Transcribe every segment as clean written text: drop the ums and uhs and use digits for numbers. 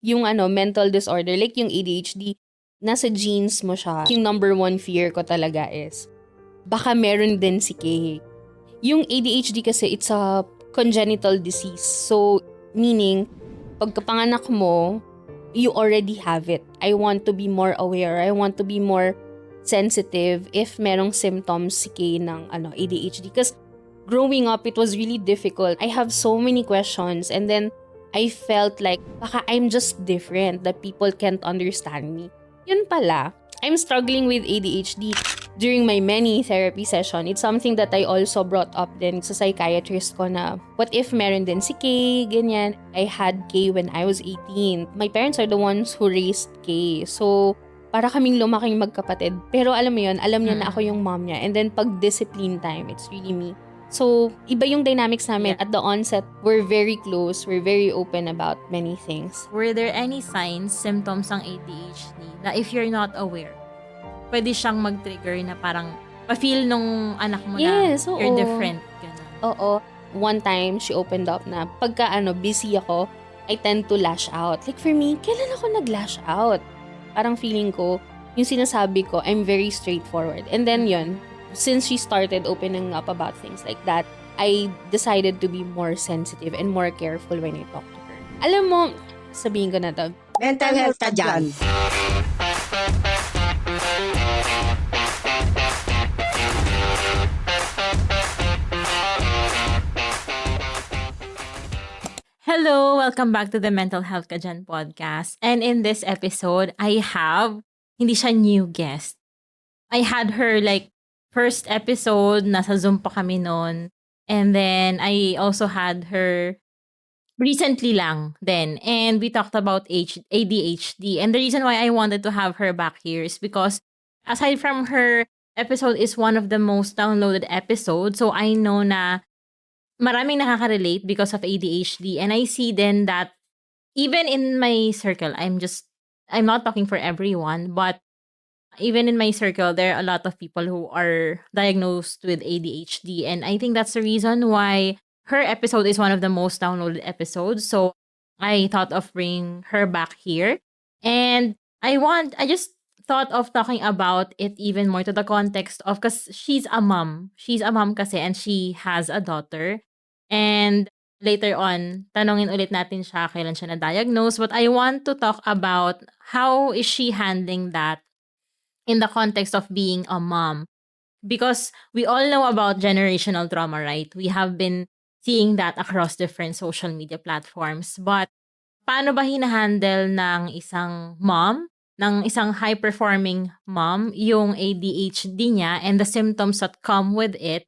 yung mental disorder, like yung ADHD, nasa genes mo siya. Yung number one fear ko talaga is, baka meron din si Kay. Yung ADHD kasi, it's a congenital disease. So, meaning, pagkapanganak mo, you already have it. I want to be more aware. I want to be more sensitive if merong symptoms si Kay ng ADHD. Because growing up, it was really difficult. I have so many questions, and then I felt like baka I'm just different, that people can't understand me. Yun pala, I'm struggling with ADHD. During my many therapy session, it's something that I also brought up din sa psychiatrist ko na, what if meron din si Kay, ganyan. I had Kay when I was 18. My parents are the ones who raised Kay. So, para kaming lumaking magkapatid. Pero alam mo yun, alam niya na ako yung mom niya. And then pag discipline time, it's really me. So, iba yung dynamics namin. At the onset, we're very close. We're very open about many things. Were there any signs, symptoms ng ADHD na if you're not aware, pwede siyang mag-trigger na parang pa-feel nung anak mo na you're different? Ganun. Oo. One time, she opened up na pagka busy ako, I tend to lash out. Like for me, kailan ako nag-lash out? Parang feeling ko, yung sinasabi ko, I'm very straightforward. And then yun, since she started opening up about things like that, I decided to be more sensitive and more careful when I talk to her. Alam mo, sabihin ko na to. Mental health ka dyan. Hello! Welcome back to the Mental Health Ka Dyan podcast. And in this episode, I have, hindi siya new guest. I had her like first episode, nasa Zoom pa kami noon. And then I also had her recently lang then. And we talked about ADHD. And the reason why I wanted to have her back here is because aside from her episode is one of the most downloaded episodes. So I know na maraming nakaka-relate because of ADHD. And I see then that even in my circle, I'm not talking for everyone, but even in my circle, there are a lot of people who are diagnosed with ADHD. And I think that's the reason why her episode is one of the most downloaded episodes. So I thought of bringing her back here. And I just thought of talking about it even more to the context of, because she's a mom. She's a mom kasi, and she has a daughter. And later on, tanongin ulit natin siya kailan siya na-diagnose. But I want to talk about how is she handling that in the context of being a mom. Because we all know about generational trauma, right? We have been seeing that across different social media platforms. But paano ba hinahandle ng isang mom, ng isang high-performing mom, yung ADHD niya and the symptoms that come with it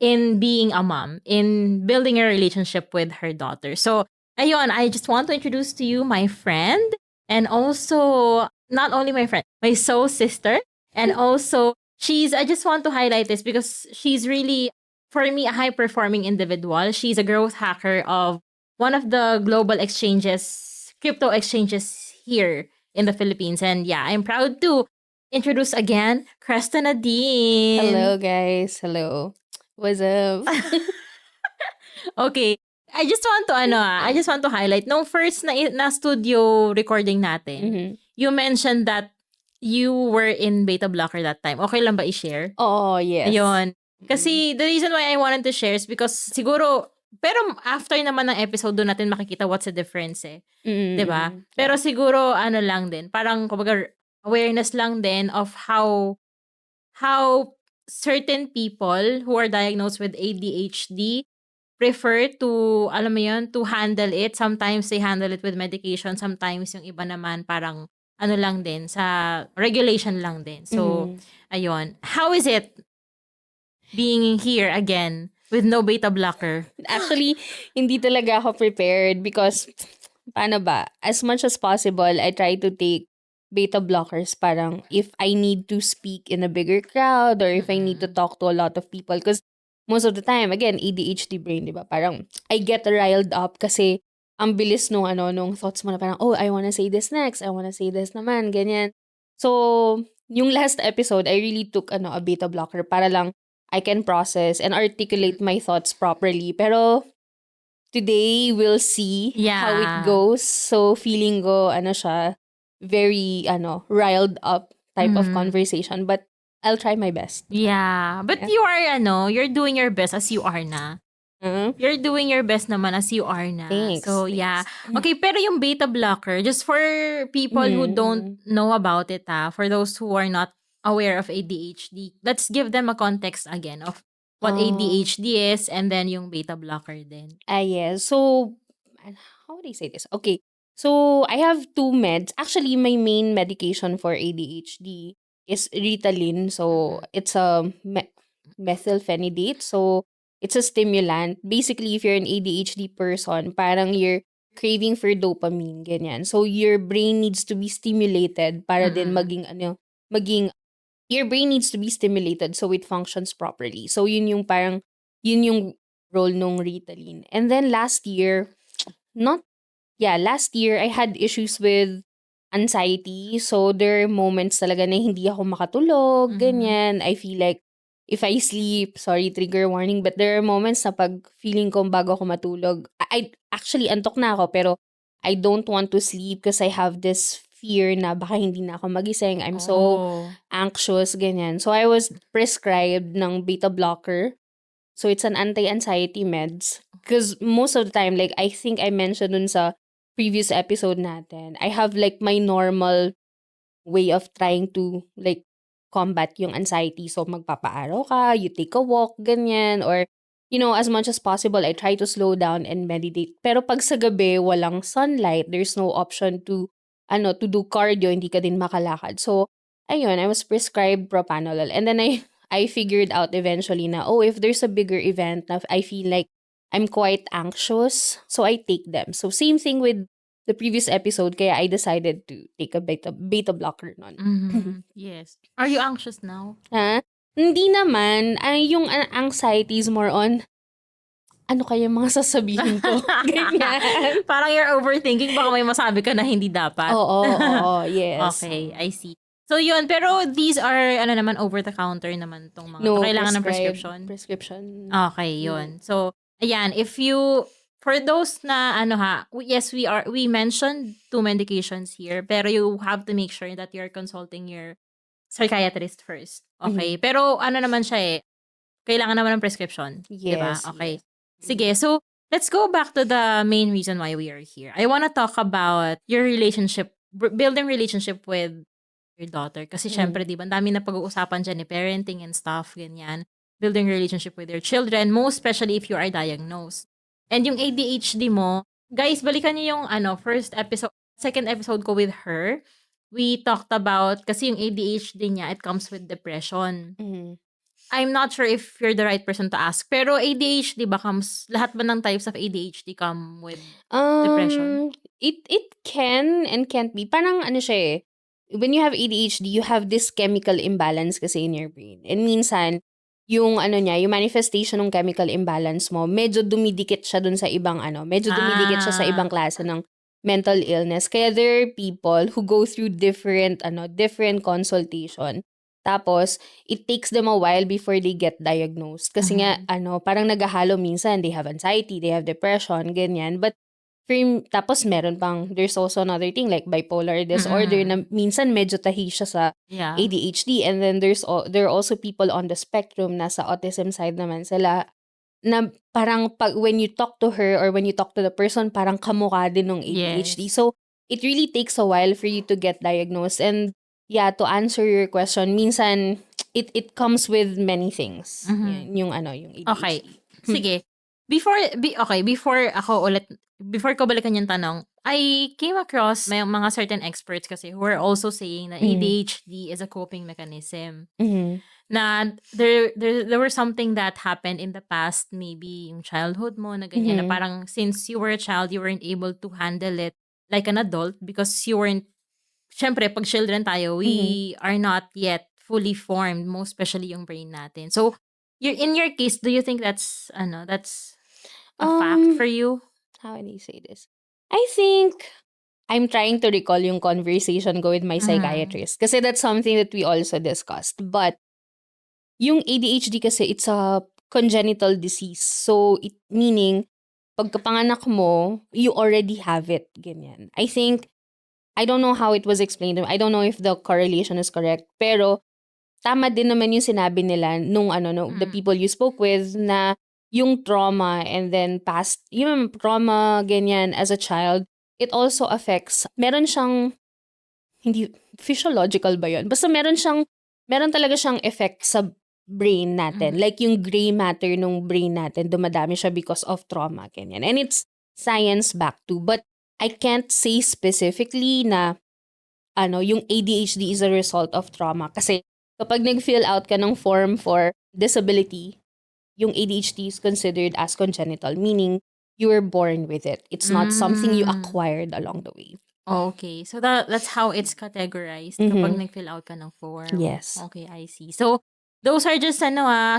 in being a mom, in building a relationship with her daughter. So, ayun, I just want to introduce to you my friend, and also not only my friend, my soul sister. And also, I just want to highlight this because she's really, for me, a high-performing individual. She's a growth hacker of one of the global exchanges, crypto exchanges here in the Philippines. And yeah, I'm proud to introduce again, Kresta Nadine. Hello, guys. Hello. What's up? Okay. I just want to highlight, nung first na studio recording natin, you mentioned that you were in beta blocker that time. Okay lang ba i-share? Oh, yes. Ayun. Kasi the reason why I wanted to share is because siguro, pero after naman ng episode, doon natin makikita what's the difference eh. Diba? Pero siguro, lang din, parang kumbaga awareness lang din of how certain people who are diagnosed with ADHD prefer to, alam mo yun, to handle it. Sometimes they handle it with medication. Sometimes yung iba naman parang lang din, sa regulation lang din. So, ayun. How is it being here again with no beta blocker? Actually, hindi talaga ako prepared because, paano ba? As much as possible, I try to take beta blockers parang if I need to speak in a bigger crowd or if I need to talk to a lot of people. Because most of the time, again, ADHD brain, di ba? Parang I get riled up kasi ang bilis nung thoughts mo na parang, oh, I wanna say this next. I wanna say this naman, ganyan. So, yung last episode, I really took a beta blocker para lang I can process and articulate my thoughts properly. Pero, today we'll see how it Yeah. goes. So feeling ko, siya, very, riled up type of Mhm. conversation. But I'll try my best. Yeah. But Yeah. you are, you're doing your best as you are na. Mhm. You're doing your best naman as you are na. Thanks. So, yeah. Thanks. Okay, pero yung beta blocker, just for people who don't know about it, for those who are not aware of ADHD, let's give them a context again of what ADHD is and then yung beta blocker din. Yes. So, how would I say this? Okay. So, I have 2 meds. Actually, my main medication for ADHD is Ritalin. So, it's a methylphenidate. So, it's a stimulant. Basically, if you're an ADHD person, parang you're craving for dopamine, ganyan. So, your brain needs to be stimulated para din maging your brain needs to be stimulated so it functions properly. So, yun yung role nung Ritalin. And then last year, last year, I had issues with anxiety. So, there are moments talaga na hindi ako makatulog, ganyan. I feel like, if I sleep, sorry, trigger warning, but there are moments na pag feeling ko bago ako matulog, I actually, antok na ako, pero I don't want to sleep because I have this fear na baka hindi na ako magising. I'm so anxious, ganyan. So, I was prescribed ng beta blocker. So, it's an anti-anxiety meds. Because most of the time, like, I think I mentioned dun sa previous episode natin, I have like my normal way of trying to like combat yung anxiety. So, magpapaaraw ka, you take a walk, ganyan. Or, as much as possible, I try to slow down and meditate. Pero pag sa gabi, walang sunlight, there's no option to do cardio, hindi ka din makalakad. So, ayun, I was prescribed propranolol. And then I figured out eventually na, if there's a bigger event na I feel like I'm quite anxious, so I take them. So, same thing with the previous episode, kaya I decided to take a beta blocker nun. Yes. Are you anxious now? Ha? Hindi naman. Yung anxiety is more on, ano kaya mga sasabihin ko? Ganyan. Parang you're overthinking, baka may masabi ka na hindi dapat. Oo, yes. Okay, I see. So yun, pero these are, over-the-counter naman tong mga No, kailangan ng prescribed. prescription. Okay, yun. So, ayan, for those na, yes, we mentioned 2 medications here, pero you have to make sure that you're consulting your psychiatrist first. Okay? Pero, naman siya kailangan naman ng prescription. Diba? Yes. Okay. Yes. Sige, so, let's go back to the main reason why we are here. I wanna talk about your relationship, building relationship with your daughter. Kasi syempre, di ba, ang dami na pag-uusapan dyan parenting and stuff, ganyan. Building relationship with your children, most especially if you are diagnosed. And yung ADHD mo, guys, balikan niyo yung second episode ko with her. We talked about, kasi yung ADHD niya, it comes with depression. I'm not sure if you're the right person to ask. Pero ADHD ba lahat ba ng types of ADHD come with depression? It can and can't be. Parang siya when you have ADHD, you have this chemical imbalance kasi in your brain. And minsan, yung yung manifestation ng chemical imbalance mo, medyo dumidikit siya dun sa ibang dumidikit siya sa ibang klase ng mental illness. Kaya there are people who go through different consultation. Tapos, it takes them a while before they get diagnosed. Kasi nga, parang naghahalo minsan, they have anxiety, they have depression, ganyan. But, tapos there's also another thing like bipolar disorder na minsan medyo tahi siya sa ADHD. And then there are also people on the spectrum na sa autism side naman sila na parang when you talk to her or when you talk to the person, parang kamukha din ng ADHD. Yes. So, it really takes a while for you to get diagnosed. And yeah, to answer your question, minsan it comes with many things. Yung ADHD. Okay. Sige. Before ko balikan yung tanong, I came across may mga certain experts kasi who are also saying na ADHD is a coping mechanism. Na there was something that happened in the past, maybe yung childhood mo na ganyan, na parang since you were a child, you weren't able to handle it like an adult because you weren't, syempre, pag children tayo, we are not yet fully formed, most especially yung brain natin. So, in your case, do you think that's a fact for you? How would I say this? I think I'm trying to recall yung conversation ko with my psychiatrist kasi that's something that we also discussed. But yung ADHD kasi it's a congenital disease. So, meaning pagkapanganak mo, you already have it, ganyan. I think, I don't know how it was explained. I don't know if the correlation is correct, pero tama din naman yung sinabi nila nung the people you spoke with na yung trauma and then yung trauma ganyan as a child, it also affects, meron siyang, hindi, physiological ba yun? Basta meron talaga siyang effect sa brain natin. Like yung gray matter nung brain natin, dumadami siya because of trauma, ganyan. And it's science back to, but I can't say specifically na yung ADHD is a result of trauma. Kasi kapag nag-fill out ka ng form for disability, yung ADHD is considered as congenital, meaning you were born with it. It's not something you acquired along the way. Okay. So that's how it's categorized kapag nag-fill out ka ng form. Yes. Okay, I see. So those are just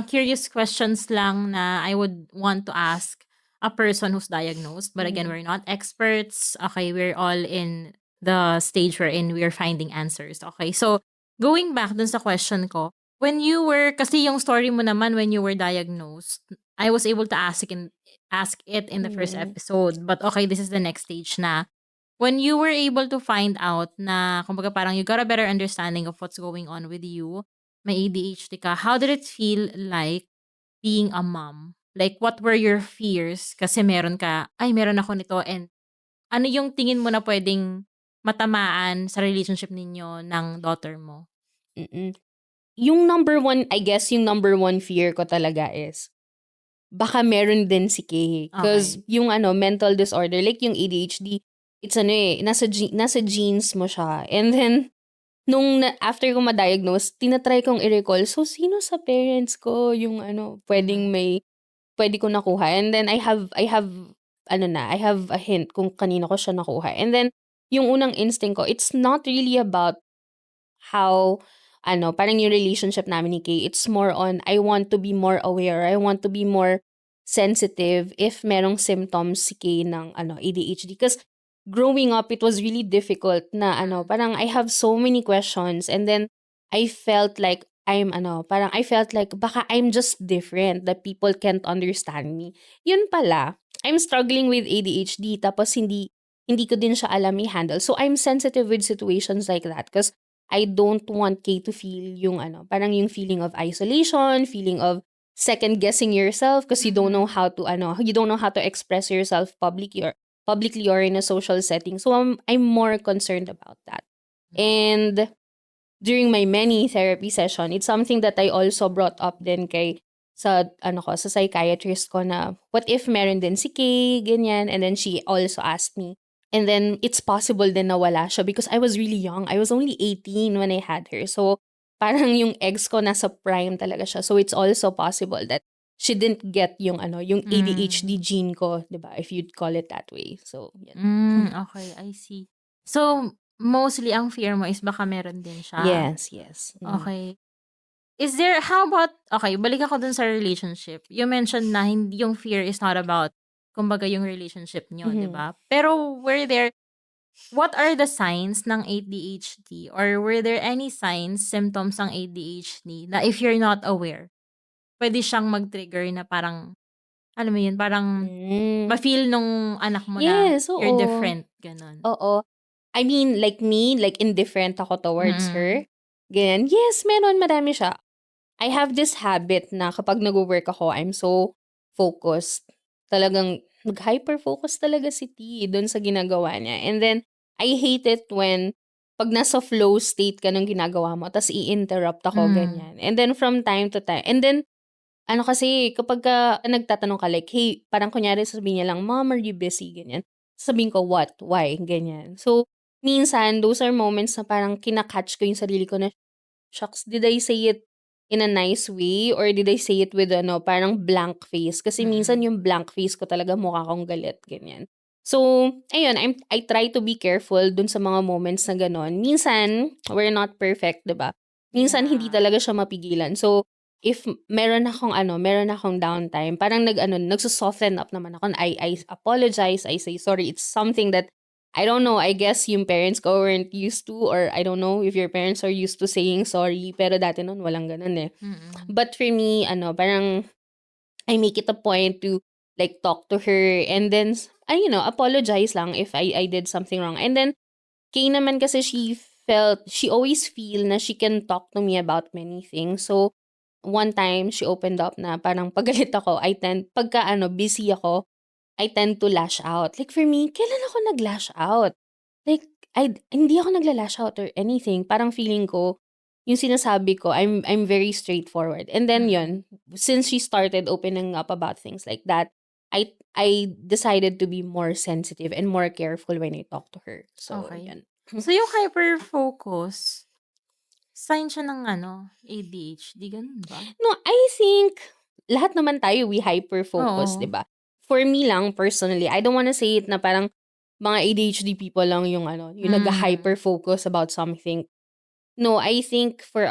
curious questions lang na I would want to ask a person who's diagnosed. But again, we're not experts. Okay, we're all in the stage wherein we're finding answers. Okay, so going back dun sa question ko, when you were, kasi yung story mo naman when you were diagnosed, I was able to ask it in the first episode. But okay, this is the next stage na. When you were able to find out na, kumbaga parang you got a better understanding of what's going on with you, may ADHD ka, how did it feel like being a mom? Like, what were your fears? Kasi meron ako nito, and ano yung tingin mo na pwedeng matamaan sa relationship ninyo ng daughter mo? Yung number one fear ko talaga is, baka meron din si Kay. Because yung mental disorder, like yung ADHD, it's nasa genes mo siya. And then, after ko ma-diagnose, tinatry kong i-recall, so sino sa parents ko yung pwede ko nakuha. And then I have a hint kung kanino ko siya nakuha. And then, yung unang instinct ko, it's not really about how, parang yung relationship namin ni Kay, it's more on, I want to be more aware, I want to be more sensitive if merong symptoms si Kay ng ADHD. Because growing up, it was really difficult na parang I have so many questions, and then I felt like I felt like baka I'm just different, that people can't understand me. Yun pala, I'm struggling with ADHD, tapos hindi ko din siya alam i-handle. So I'm sensitive with situations like that because I don't want Kay to feel yung parang yung feeling of isolation, feeling of second guessing yourself because you don't know how to express yourself publicly or in a social setting. So I'm more concerned about that. And during my many therapy session, it's something that I also brought up din sa psychiatrist ko na, what if meron din si Kay, ganyan. And then she also asked me. And then it's possible din na wala siya because I was really young. I was only 18 when I had her. So parang yung eggs ko nasa prime talaga siya. So it's also possible that she didn't get yung ADHD gene ko, 'di ba? If you'd call it that way. So, yan. Okay, I see. So, mostly ang fear mo is baka meron din siya. Yes. Okay. How about, okay, balik ako dun sa relationship. You mentioned na hindi yung fear is not about, kumbaga yung relationship nyo, di ba? Pero what are the signs ng ADHD? Or were there any signs, symptoms ng ADHD na if you're not aware, pwede siyang mag-trigger na parang, alam mo yun, parang ma-feel nung anak mo na you're different, ganun. Oo. I mean, like me, like indifferent ako towards her. Ganyan. Yes, marami siya. I have this habit na kapag nag-work ako, I'm so focused. Talagang nag-hyper-focus talaga si T doon sa ginagawa niya. And then, I hate it when pag nasa flow state ka ng ginagawa mo, tas i-interrupt ako, ganyan. And then, from time to time, and then, kasi, kapag nagtatanong ka, like, hey, parang kunyari sabihin niya lang, Mom, are you busy? Ganyan. Sabihin ko, what? Why? Ganyan. So, minsan, those are moments na parang kinakatch ko yung sarili ko na, shucks, did I say it in a nice way or did I say it with parang blank face? Kasi minsan yung blank face ko talaga mukha kong galit, ganyan. So, ayun, I try to be careful dun sa mga moments na ganon. Minsan, we're not perfect, diba? Minsan, hindi talaga siya mapigilan. So, if meron akong downtime, parang nagsusoften up naman ako. I apologize, I say sorry. It's something that I don't know, I guess yung parents ko weren't used to, or I don't know if your parents are used to saying sorry, pero dati nun walang ganun eh. But for me, parang I make it a point to like talk to her and then apologize lang if I did something wrong. And then Kay naman kasi she always feel na she can talk to me about many things. So one time she opened up na parang pagalit ako, pagka busy ako, I tend to lash out. Like for me, kailan ako nag-lash out? Like hindi ako nagla-lash out or anything. Parang feeling ko yung sinasabi ko, I'm very straightforward. And then yun, since she started opening up about things like that, I decided to be more sensitive and more careful when I talk to her. So Okay. yun. So, yung hyper-focus, sign siya ng ADHD, ganun ba? No, I think lahat naman tayo we hyper-focus, Oo. 'di ba? For me lang personally, I don't wanna say it na parang mga ADHD people lang yung yung nag-hyper-focus about something. No, I think for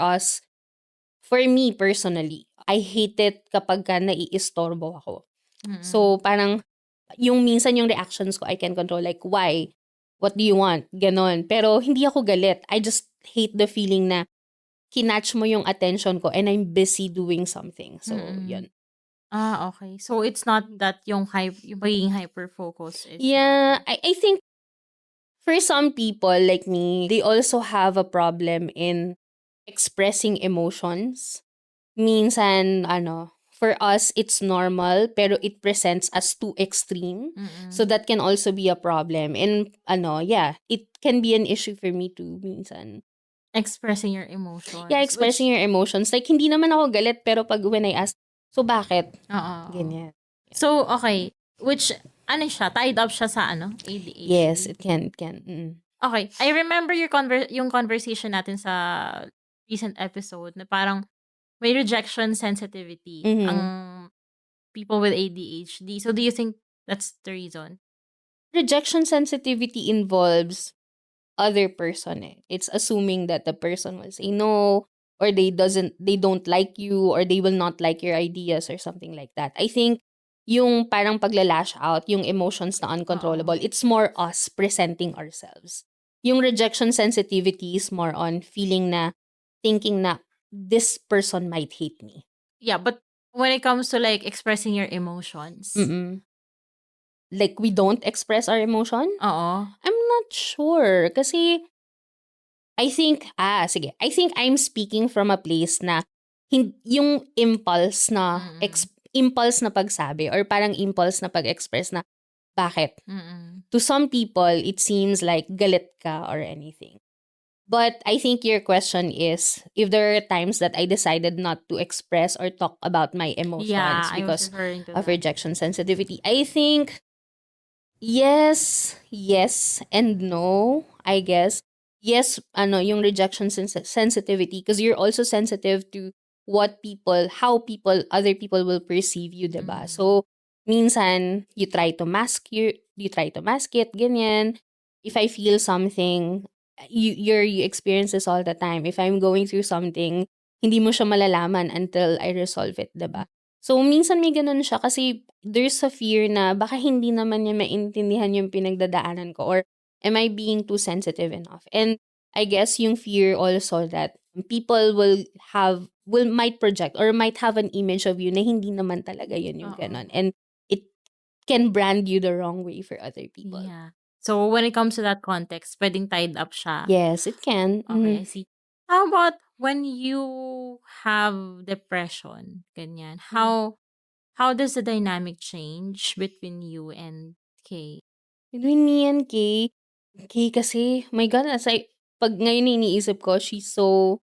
me personally, I hate it kapagka naiistorbo ako. So parang yung minsan yung reactions ko I can control, like why? What do you want? Ganon. Pero hindi ako galit. I just hate the feeling na kinatch mo yung attention ko and I'm busy doing something. So, yun. Okay. So, it's not that yung pagiging hyper-focus is Yeah, I think for some people like me, they also have a problem in expressing emotions. Minsan, for us, it's normal, pero it presents as too extreme. So that can also be a problem. And, yeah, it can be an issue for me too, minsan. expressing your emotions. Yeah, expressing your emotions. Like, hindi naman ako galit, pero when I ask, so bakit? Oo. Ganyan. So, okay. Which, siya? Tied up siya sa ADHD? Yes, it can. Okay. I remember yung conversation natin sa recent episode na parang may rejection sensitivity ang people with ADHD. So, do you think that's the reason? Rejection sensitivity involves other person eh. It's assuming that the person will say no, or they don't like you, or they will not like your ideas or something like that. I think yung parang pagla-lash out, yung emotions na uncontrollable, it's more us presenting ourselves. Yung rejection sensitivity is more on thinking na this person might hate me. Yeah, but when it comes to like expressing your emotions, Like we don't express our emotion? oo. I'm not sure. Kasi, sige. I think I'm speaking from a place na yung impulse na impulse na pagsabi or parang impulse na pag-express na bakit. To some people, it seems like galit ka or anything. But I think your question is if there are times that I decided not to express or talk about my emotions Yeah, I was because referring to of that. rejection sensitivity. I think yes and no, I guess. Yes, yung rejection sensitivity because you're also sensitive to how other people will perceive you, diba? So, minsan, you try to mask it, ganyan. If I feel something, you experience this all the time. If I'm going through something, hindi mo siya malalaman until I resolve it, diba? So, minsan may ganun siya kasi there's a fear na baka hindi naman niya maintindihan yung pinagdadaanan ko or am I being too sensitive enough? And I guess yung fear also that people might project or might have an image of you na hindi naman talaga yun yung ganun. And it can brand you the wrong way for other people. Yeah. So, when it comes to that context, pwedeng tied up siya. Yes, it can. Okay, I see. How about when you have depression, ganyan? How does the dynamic change between you and Kay? Between me and Kay kasi, my God, pag ngayon iniisip ko, she's so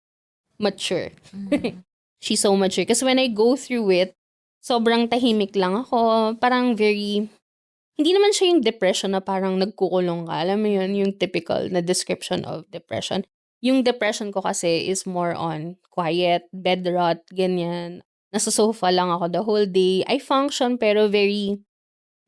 mature. She's so mature. Kasi when I go through it, sobrang tahimik lang ako. Parang hindi naman siya yung depression na parang nagkukulong ka. Alam mo yun, yung typical na description of depression. Yung depression ko kasi is more on quiet, bed rot, ganyan. Nasa sofa lang ako the whole day. I function pero very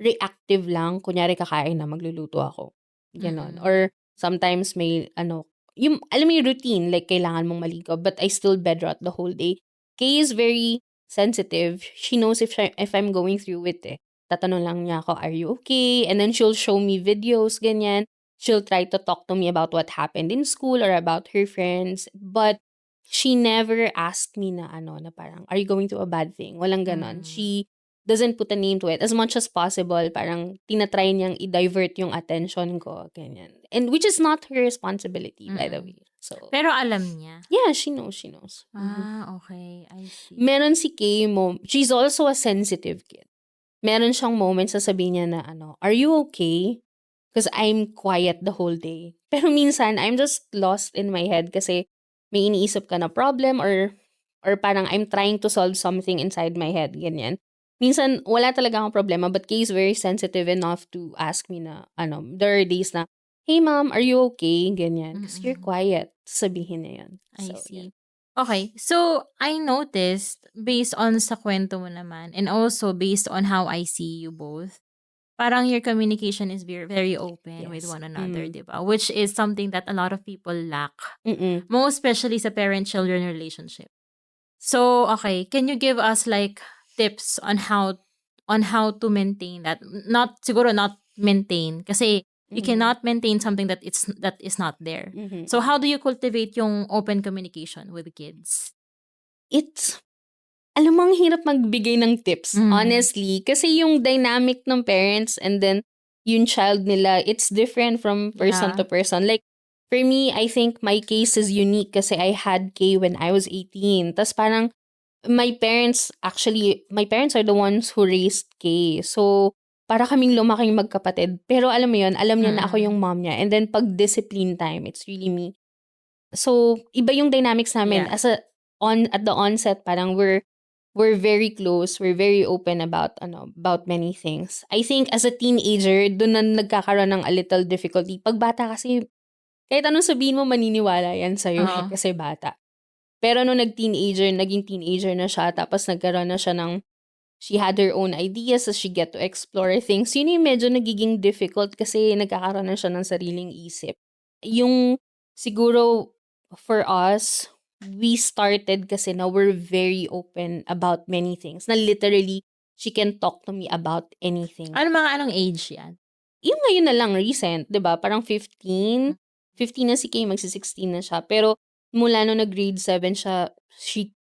reactive lang. Kunyari kakain na, magluluto ako. Ganon. Or sometimes may, alam mo yung routine, like kailangan mong maligo, but I still bed rot the whole day. Kay is very sensitive. She knows if I'm going through it eh. Tatanong lang niya ako, are you okay? And then she'll show me videos, ganyan. She'll try to talk to me about what happened in school or about her friends. But she never asked me na na parang, are you going through a bad thing? Walang ganon. She doesn't put a name to it. As much as possible, parang tinatry niyang i-divert yung attention ko, ganyan. And which is not her responsibility, by the way. So, Pero alam niya. yeah, she knows, she knows. Okay. I see. Meron si Kay mo, she's also a sensitive kid. Meron siyang moments sasabihin niya na are you okay? Because I'm quiet the whole day. Pero minsan, I'm just lost in my head kasi may iniisip ka na problem or parang I'm trying to solve something inside my head, ganyan. Minsan, wala talaga akong problema, but Kay is very sensitive enough to ask me na, there are days na, hey ma'am, are you okay? Ganyan. Because you're quiet. Sabihin niya yun. I So, see. yeah. Okay, so I noticed based on sa kwento mo naman and also based on how I see you both, parang your communication is very, very open with Yes. one another, di ba? Which is something that a lot of people lack, Mm-mm. most especially sa parent-children relationship. So, okay, can you give us like tips on how to maintain that? Siguro not maintain kasi you cannot maintain something that is not there. Mhm. So, how do you cultivate yung open communication with kids? Alam mo, ang hirap magbigay ng tips, Mm. honestly. Kasi yung dynamic ng parents and then yung child nila, it's different from person Yeah. to person. Like, for me, I think my case is unique kasi I had K when I was 18. Tapos parang, my parents are the ones who raised K. So, para kaming lumaking magkapatid. Pero alam mo yun, alam niya na ako yung mom niya. And then, pag discipline time, it's really me. So, iba yung dynamics namin. Yeah. At the onset, parang we're very close. We're very open about many things. I think as a teenager, doon na nagkakaroon ng a little difficulty. Pag bata kasi, kahit anong sabihin mo, maniniwala yan sa'yo kasi bata. Pero nung naging teenager na siya, tapos nagkaroon na siya she had her own ideas as she get to explore things. Yun yung medyo nagiging difficult kasi nagkakaroon na siya ng sariling isip. Yung siguro for us, we started kasi na we're very open about many things. Na literally, she can talk to me about anything. Anong age yan? Yung ngayon na lang, recent, 'di ba? Parang 15. 15 na si Kay, magsi-16 na siya. Pero mula nung nag-grade 7 siya, she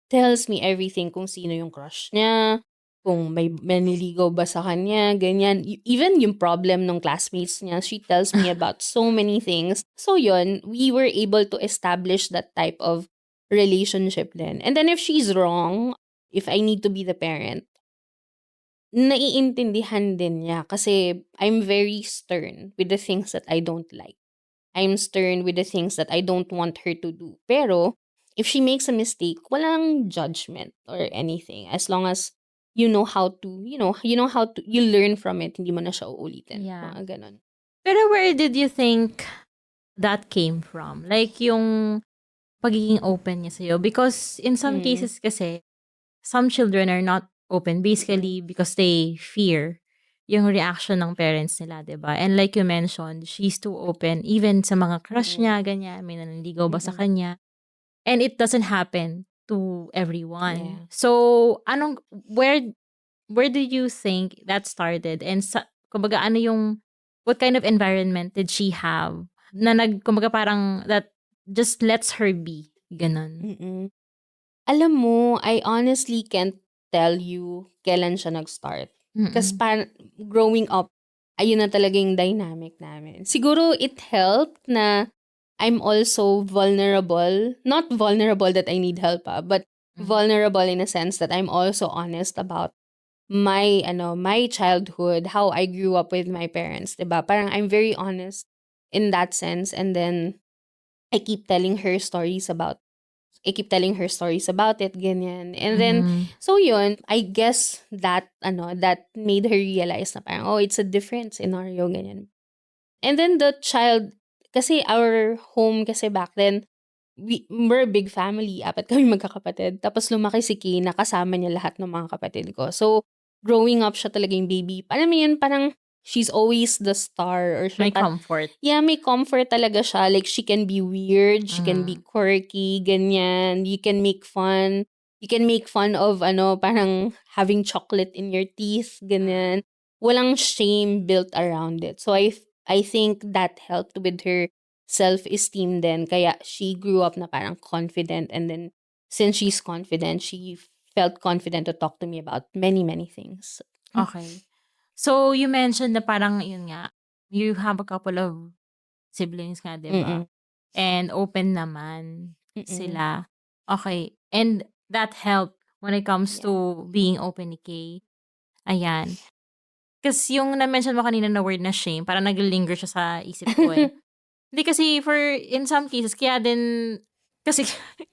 tells me everything kung sino yung crush niya, kung may niligaw ba sa kanya, ganyan. Even yung problem ng classmates niya, she tells me about so many things. So yun, we were able to establish that type of relationship then. And then if she's wrong, if I need to be the parent, naiintindihan din niya kasi I'm very stern with the things that I don't like. I'm stern with the things that I don't want her to do. Pero, if she makes a mistake, walang judgment or anything. As long as you know how to, you learn from it, hindi mo na siya uulitin. Yeah. Mga ganon. Pero where did you think that came from? Like yung pagiging open niya sa'yo? Because in some cases kasi, some children are not open basically because they fear yung reaction ng parents nila, diba? And like you mentioned, she's too open even sa mga crush niya, ganyan, may nanligaw ba sa kanya. And it doesn't happen to everyone. Yeah. So, where do you think that started? And kumbaga, what kind of environment did she have na kumbaga parang that just lets her be? Ganon. Alam mo, I honestly can't tell you kailan siya nag-start. Kasi growing up, ayun na talaga yung dynamic namin. Siguro it helped na I'm also vulnerable. Not vulnerable that I need help, but vulnerable in a sense that I'm also honest about my childhood, how I grew up with my parents, 'di ba? Parang I'm very honest in that sense, and then I keep telling her stories about it, ganyan. And then, so yun, I guess that made her realize na parang, oh, it's a different scenario, ganyan. And then the child, kasi our home kasi back then, we're a big family, 4 kami magkakapatid. Tapos lumaki si Kay, nakasama niya lahat ng mga kapatid ko. So, growing up siya talaga yung baby. Alam mo yun, parang she's always the star. Or May comfort. Yeah, may comfort talaga siya. Like, she can be weird, she can be quirky, ganyan. You can make fun. You can make fun of, parang having chocolate in your teeth, ganyan. Walang shame built around it. So, I think that helped with her self-esteem then. Kaya she grew up na parang confident. And then, since she's confident, she felt confident to talk to me about many, many things. Okay. So, you mentioned na parang, yun nga, you have a couple of siblings nga, di ba? Mm-mm. And open naman Mm-mm. sila. Okay. And that helped when it comes to being open ni Kay. Ayan. Kasi yung na-mention mo kanina na word na shame, parang nag-linger siya sa isip ko eh. Hindi kasi in some cases, kaya din, kasi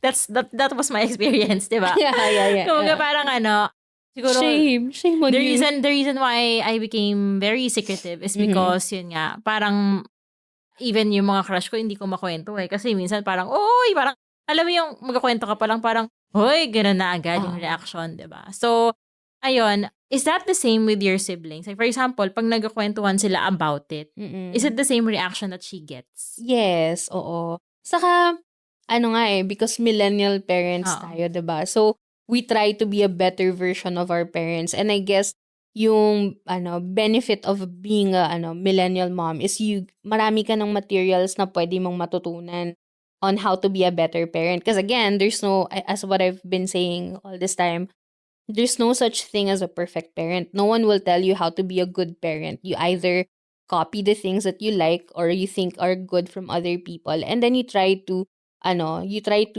that was my experience, di ba? Yeah. Kumbaga parang siguro, Shame on the you. reason why I became very secretive is because, yun nga, parang, even yung mga crush ko, hindi ko makwento eh. Kasi minsan parang, parang, alam mo yung magkakwento ka pa lang, parang, hoy, gano'n na agad yung reaction, di ba? So, ayun, is that the same with your siblings? Like, for example, pag nagkakwentuhan sila about it, is it the same reaction that she gets? Yes, oo. Saka, because millennial parents tayo, diba? So, we try to be a better version of our parents. And I guess, yung benefit of being a millennial mom is marami ka ng materials na pwede mong matutunan on how to be a better parent. Because again, there's no, as what I've been saying all this time, there's no such thing as a perfect parent. No one will tell you how to be a good parent. You either copy the things that you like or you think are good from other people, and then you try to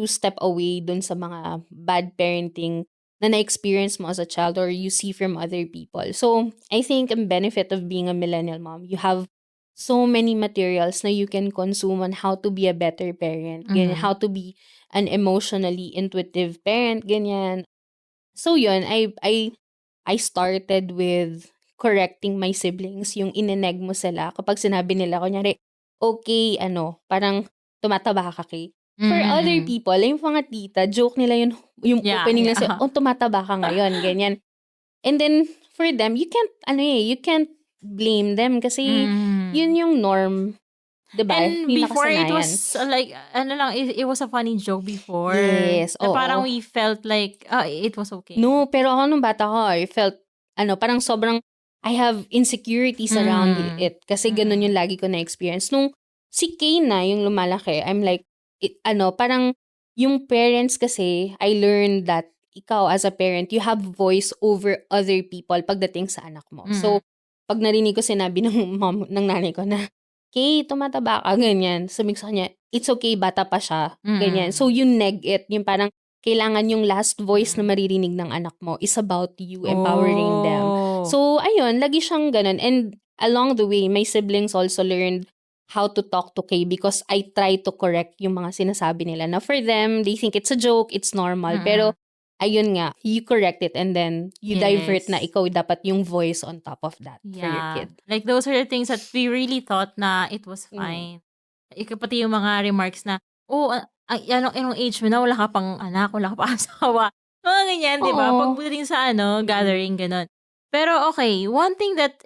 step away dun sa mga bad parenting na na-experience mo as a child or you see from other people. So, I think ang benefit of being a millennial mom, you have so many materials na you can consume on how to be a better parent, ganyan, how to be an emotionally intuitive parent, ganyan. So yun, I started with correcting my siblings, yung ineneg mo sila kapag sinabi nila, kunyari, okay, parang tumataba ka, Kay. For other people, yung mga tita, joke nila yun, yung opening na sila, tumataba ka ngayon, ganyan. And then, for them, you can't blame them kasi yun yung norm. Diba? And Yung before it nakasanayan. was like, it was a funny joke before. Yes, Na oo. parang we felt like, it was okay. No, pero ako nung bata ko, I felt, parang sobrang, I have insecurities around it. Kasi ganun yung lagi ko na-experience. Nung si Kay na, yung lumalaki, I'm like, parang, yung parents kasi, I learned that, ikaw as a parent, you have voice over other people pagdating sa anak mo. So, pag narinig ko sinabi ng nanay ko na, Kay, tumataba ka, ganyan. Sabi ko sa kanya, it's okay, bata pa siya, ganyan. So, you neg it, yung parang, kailangan yung last voice na maririnig ng anak mo is about you empowering them. So, ayun, lagi siyang ganun. And along the way, my siblings also learned how to talk to Kay because I try to correct yung mga sinasabi nila. Na for them, they think it's a joke, it's normal. Pero, ayun nga, you correct it and then you divert na ikaw dapat yung voice on top of that for your kid. Like, those are the things that we really thought na it was fine. Pati yung mga remarks na, anong age mo na, wala ka pang anak, wala ka pang asawa. Mga ganyan, di ba? Pagdating sa gathering, ganun. Pero okay, one thing that,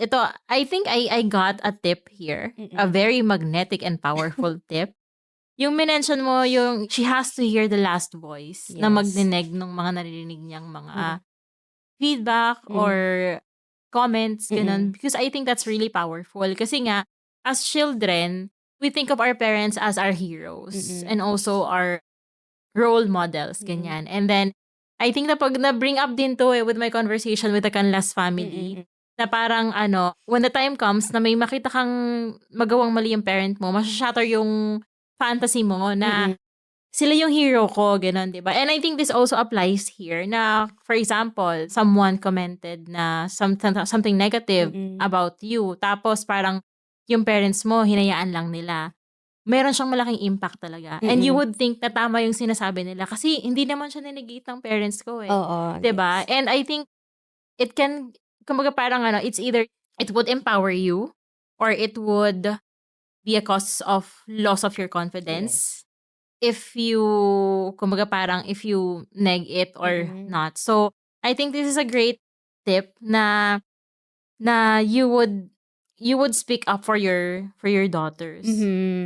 I think I got a tip here. A very magnetic and powerful tip. Yung minention mo, yung she has to hear the last voice na magdineg ng mga naririnig niyang mga feedback or comments, ganun. Because I think that's really powerful. Kasi nga, as children, we think of our parents as our heroes and also our role models, ganyan. And then, I think na pag na-bring up din to with my conversation with the Canlas family, na parang when the time comes na may makita kang magawang mali yung parent mo, masashatter yung fantasy mo na sila yung hero ko, ganun, diba? And I think this also applies here na, for example, someone commented na something negative about you. Tapos parang yung parents mo, hinayaan lang nila. Meron siyang malaking impact talaga. And you would think na tama yung sinasabi nila kasi hindi naman siya ninegate ng parents ko eh. Oo. Diba? Yes. And I think it can, kumbaga parang it's either it would empower you or it would be a cause of loss of your confidence if you, kumbaga parang if you neg it or not. So, I think this is a great tip na you would speak up for your daughters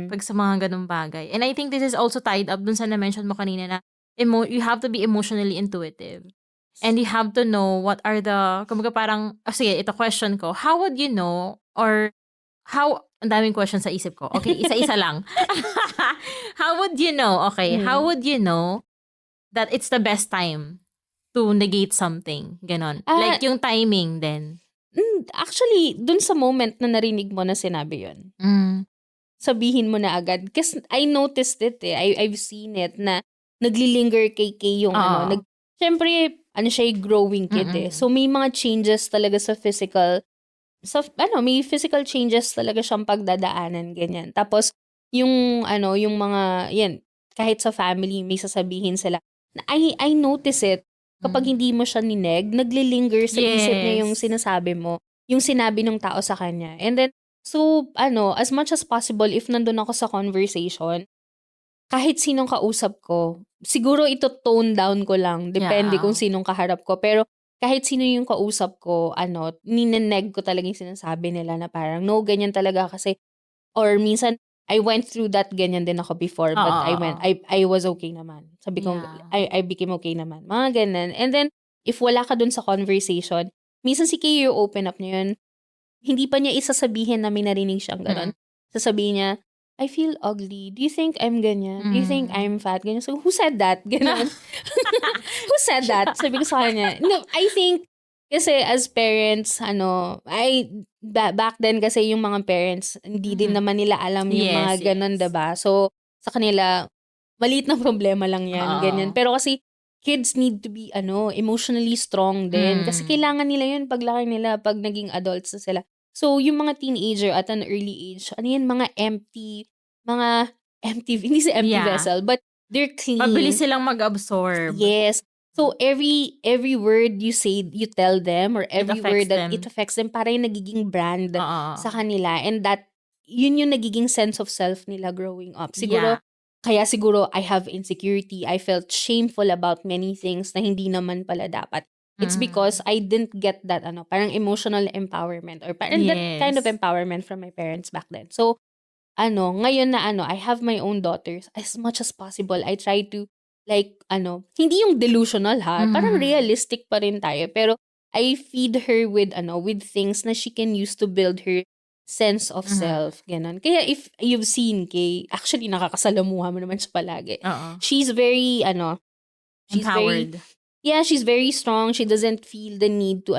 pag sa mga ganung bagay. And I think this is also tied up dun sa na-mention mo kanina na you have to be emotionally intuitive. And you have to know what are the, kumbaga parang, sige, ito question ko, how would you know or ang daming questions sa isip ko. Okay, isa-isa lang. How would you know, okay, how would you know that it's the best time to negate something. Ganon. Ah, Like yung timing din. Actually, dun sa moment na narinig mo na sinabi yun, sabihin mo na agad. Kasi I noticed it I've seen it na naglilinger kay Kay yung Oo. syempre, siya yung growing kid So, may mga changes talaga sa physical, may physical changes talaga siyang pagdadaanan, ganyan. Tapos, yung mga, yan, kahit sa family, may sasabihin sila. I notice it kapag hindi mo siya nineg, naglilinger sa isip niya yung Yes. sinasabi mo, yung sinabi ng tao sa kanya. And then, so, as much as possible, if nandun ako sa conversation, kahit sinong kausap ko, siguro ito tone down ko lang, depende kung sinong kaharap ko. Pero kahit sino yung kausap ko, nineneg ko talaga yung sinasabi nila na parang, no, ganyan talaga kasi, or minsan, I went through that, ganyan din ako before, but I was okay naman. Sabi ko, I became okay naman. Mga ganun. And then, if wala ka dun sa conversation, minsan si Kay yung open up niya yun, hindi pa niya isasabihin na may narinig siyang gano'n. Sasabihin niya, I feel ugly. Do you think I'm ganyan? Do you think I'm fat? Ganyan. So, who said that? Ganun. Who said that? Sabi ko sa kanya. No, I think, kasi as parents, back then kasi yung mga parents, hindi din naman nila alam yung mga ganun, diba? So, sa kanila, maliit na problema lang yan, ganyan. Pero kasi, kids need to be, emotionally strong din. Kasi kailangan nila yun paglaki nila, pag naging adults na sila. So, yung mga teenager at an early age, mga empty, hindi sa empty vessel, but they're clean. Mabilis silang mag-absorb. Yes. So, every word you say, you tell them, or every word that them. it affects them, parang nagiging brand sa kanila. And that, yun yung nagiging sense of self nila growing up. Siguro, kaya siguro I have insecurity. I felt shameful about many things na hindi naman pala dapat. It's because I didn't get that parang emotional empowerment or parang that kind of empowerment from my parents back then. So, ngayon na I have my own daughters, as much as possible, I try to, like, hindi yung delusional ha, parang realistic pa rin tayo, pero I feed her with things na she can use to build her sense of self, ganon. Kaya if you've seen Kay, actually nakakasalamuha mo naman siya palagi. She's very, she's empowered. she's very strong. She doesn't feel the need to,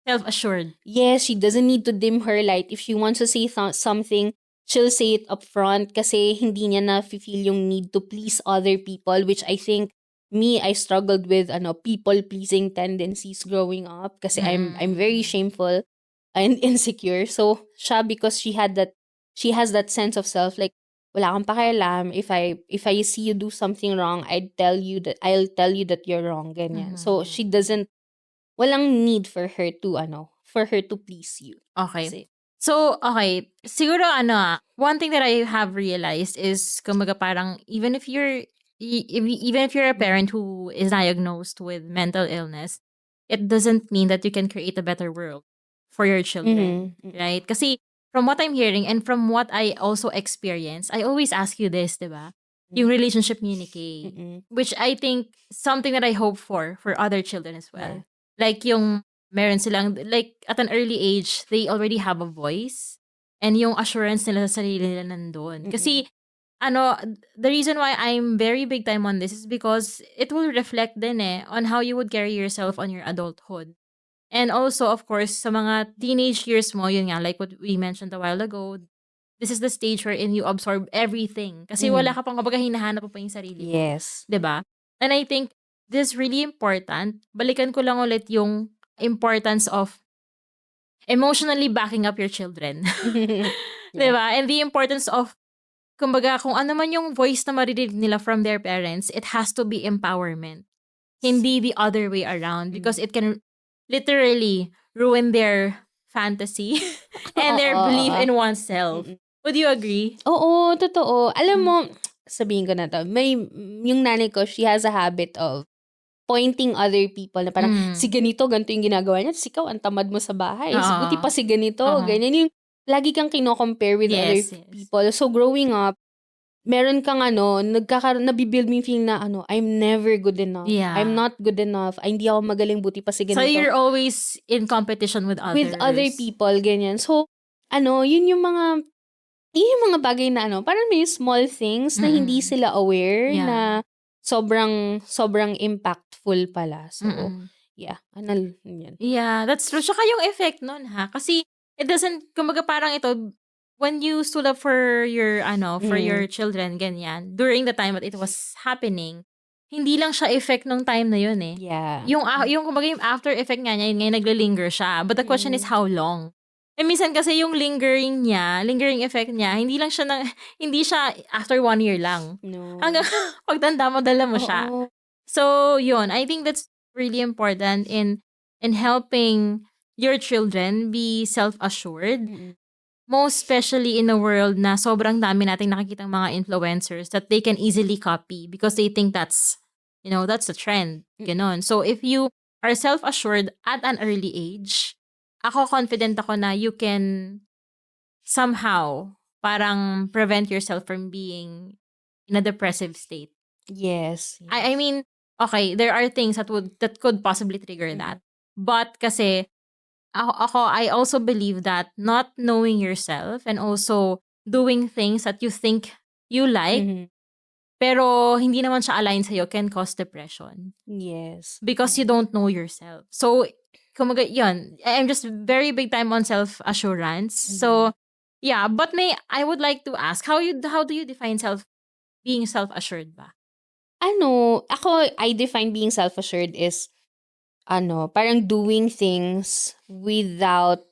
Self-assured. yes, she doesn't need to dim her light. If she wants to say something, she'll say it up front kasi hindi niya na-feel yung need to please other people, which I think I struggled with people-pleasing tendencies growing up kasi I'm very shameful and insecure. So, siya, because she has that sense of self, like, wala kang pakialam, if I see you do something wrong, I'll tell you that you're wrong, ganyan. So, she doesn't, walang need for her to please you. Okay. Kasi, So, okay. Siguro one thing that I have realized is, kumbaga parang, even if you're a parent who is diagnosed with mental illness, it doesn't mean that you can create a better world for your children, right? Kasi from what I'm hearing and from what I also experience, I always ask you this, diba? Yung relationship niyo ni Kay, which I think something that I hope for other children as well. Yeah. Like yung meron silang, like at an early age, they already have a voice and yung assurance nila sa sarili nila nandun. Kasi the reason why I'm very big time on this is because it will reflect din on how you would carry yourself on your adulthood. And also, of course, sa mga teenage years mo, yun nga, like what we mentioned a while ago, this is the stage wherein you absorb everything. Kasi wala ka pang kabaga hinahanap mo pa yung sarili mo. yes. Diba? And I think this is really important. Balikan ko lang ulit yung importance of emotionally backing up your children. Diba? And the importance of, kumbaga, kung ano man yung voice na maririnig nila from their parents, it has to be empowerment. Hindi the other way around. Because it can literally ruin their fantasy and their belief in oneself. Would you agree? Oo, totoo. Alam mo, sabihin ko na to, yung nanay ko, she has a habit of pointing other people na parang, si ganito, ganito yung ginagawa niya, tapos ikaw, ang tamad mo sa bahay. Buti pa si ganito, ganyan yung, lagi kang kino-compare with other people. So, growing up, meron kang nabibuild mo yung feeling na I'm never good enough. Yeah. I'm not good enough. Ay, hindi ako magaling, buti pa si ganito. So, you're always in competition with others. With other people, ganyan. So, yun yung mga bagay na parang may small things na hindi sila aware na sobrang impactful pala. So, Mm-mm. yeah. Yan. Yeah, that's true. Tsaka yung effect nun, ha? Kasi it doesn't, kumbaga parang ito, when you stood up for your, for your children, ganyan, during the time that it was happening, hindi lang siya effect nung time na yun, eh. Yeah. Yung kumbaga yung after effect nga niya, yun nga yung nagle-linger siya. But the question is how long? Eh, minsan kasi yung lingering effect niya, hindi siya after 1 year lang. No. Hanggang pagtanda mo, dala mo siya. Oo. So, yun, I think that's really important in helping your children be self-assured. Mm-mm. Most especially in a world na sobrang dami nating nakikitang mga influencers that they can easily copy because they think that's the trend. Ganon. So, if you are self-assured at an early age, ako confident ako na you can somehow parang prevent yourself from being in a depressive state. Yes. I mean, okay, there are things that could possibly trigger that. But kasi I also believe that not knowing yourself and also doing things that you think you like pero hindi naman siya align sa'yo can cause depression Yes. because you don't know yourself. So, kumaga, yun, I'm just very big time on self-assurance. So, yeah, but I would like to ask, how do you define being self-assured ba? Ako, I define being self-assured is, parang doing things without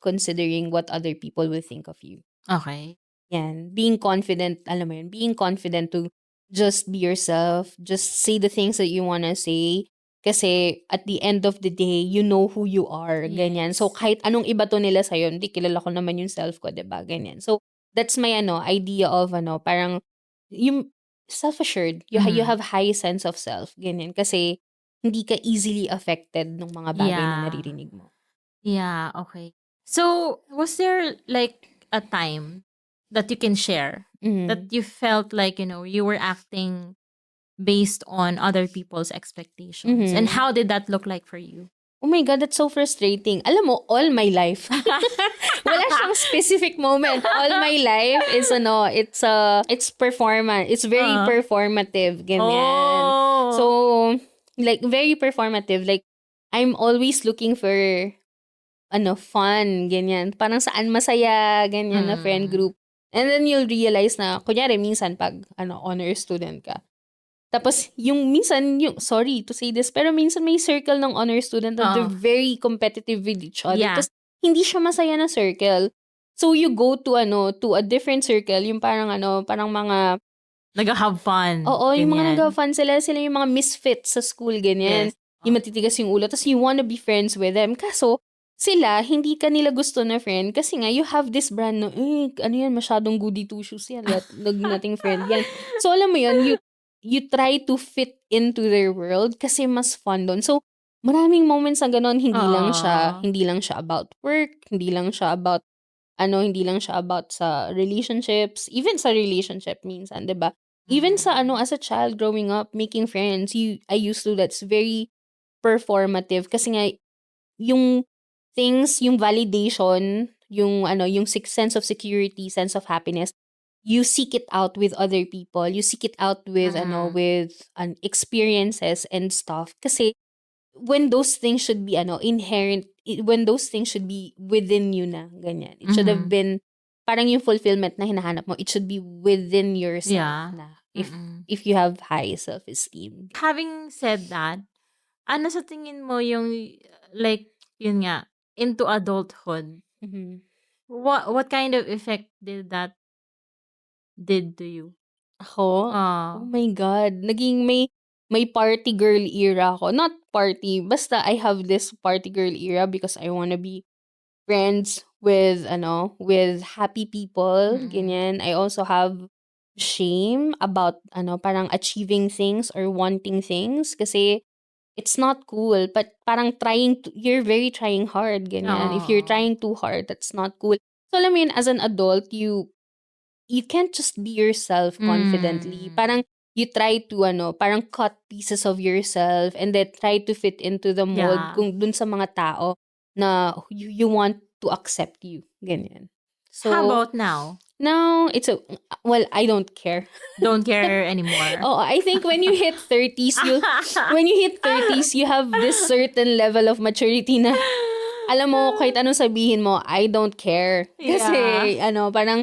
considering what other people will think of you. Okay. Yan. Being confident, alam mo yun, being confident to just be yourself, just say the things that you wanna say. Kasi at the end of the day, you know who you are. Ganyan. So, kahit anong iba to nila sa'yo, hindi, kilala ko naman yung self ko, diba? Ganyan. So, that's my idea of parang yung self-assured. You have high sense of self. Ganyan. Kasi hindi ka easily affected ng mga bagay na naririnig mo. Yeah, okay. So, was there like a time that you can share that you felt like, you were acting based on other people's expectations? And how did that look like for you? Oh my God, that's so frustrating. Alam mo, all my life. Wala siyang specific moment. All my life is it's performance. It's very performative. Ganyan. Oh. So, like, very performative. Like, I'm always looking for, fun. Ganyan. Parang saan masaya, ganyan na friend group. And then you'll realize na, kunyari, minsan pag, honor student ka. Tapos, sorry to say this, pero minsan may circle ng honor student na they're very competitive with each other. Yeah. Tapos, hindi siya masaya na circle. So, you go to a different circle, yung parang mga... Nag-have fun. Oo, yung mga ganyan. nag-have fun sila yung mga misfits sa school, ganyan. Yes. Yung matitigas yung ulo. Tapos, you wanna be friends with them. Kaso, sila, hindi ka nila gusto na friend kasi nga, you have this brand na, masyadong goody two-shoes yan. Nating friend yan. So, alam mo yun, you try to fit into their world kasi mas fun doon. So, maraming moments na gano'n, hindi lang siya about work, hindi lang siya about sa relationships, even sa relationship minsan, 'di ba? Even sa as a child growing up, making friends, I used to, that's very performative kasi nga yung things, yung validation, yung sense of security, sense of happiness, you seek it out with other people. You seek it out with experiences and stuff. Kasi when those things should be inherent, when those things should be within you na, ganyan. It should have been parang yung fulfillment na hinahanap mo. It should be within yourself na. If you have high self-esteem. Having said that, ano sa tingin mo yung like yun nga into adulthood? What kind of effect did that did to you? Ako? Oh my God. Naging may party girl era ako. Not party, basta I have this party girl era because I wanna be friends with happy people, ganyan. I also have shame about parang achieving things or wanting things kasi it's not cool, but parang you're very trying hard, ganyan. If you're trying too hard, that's not cool. So alam mo yun, as an adult, you can't just be yourself confidently. Parang you try to parang cut pieces of yourself and then try to fit into the mold kung dun sa mga tao na you want to accept you. Ganyan. So, how about now? Now, well, I don't care. Don't care anymore. Oh, I think when you hit 30s, you have this certain level of maturity na, alam mo, kahit anong sabihin mo, I don't care. Kasi, parang,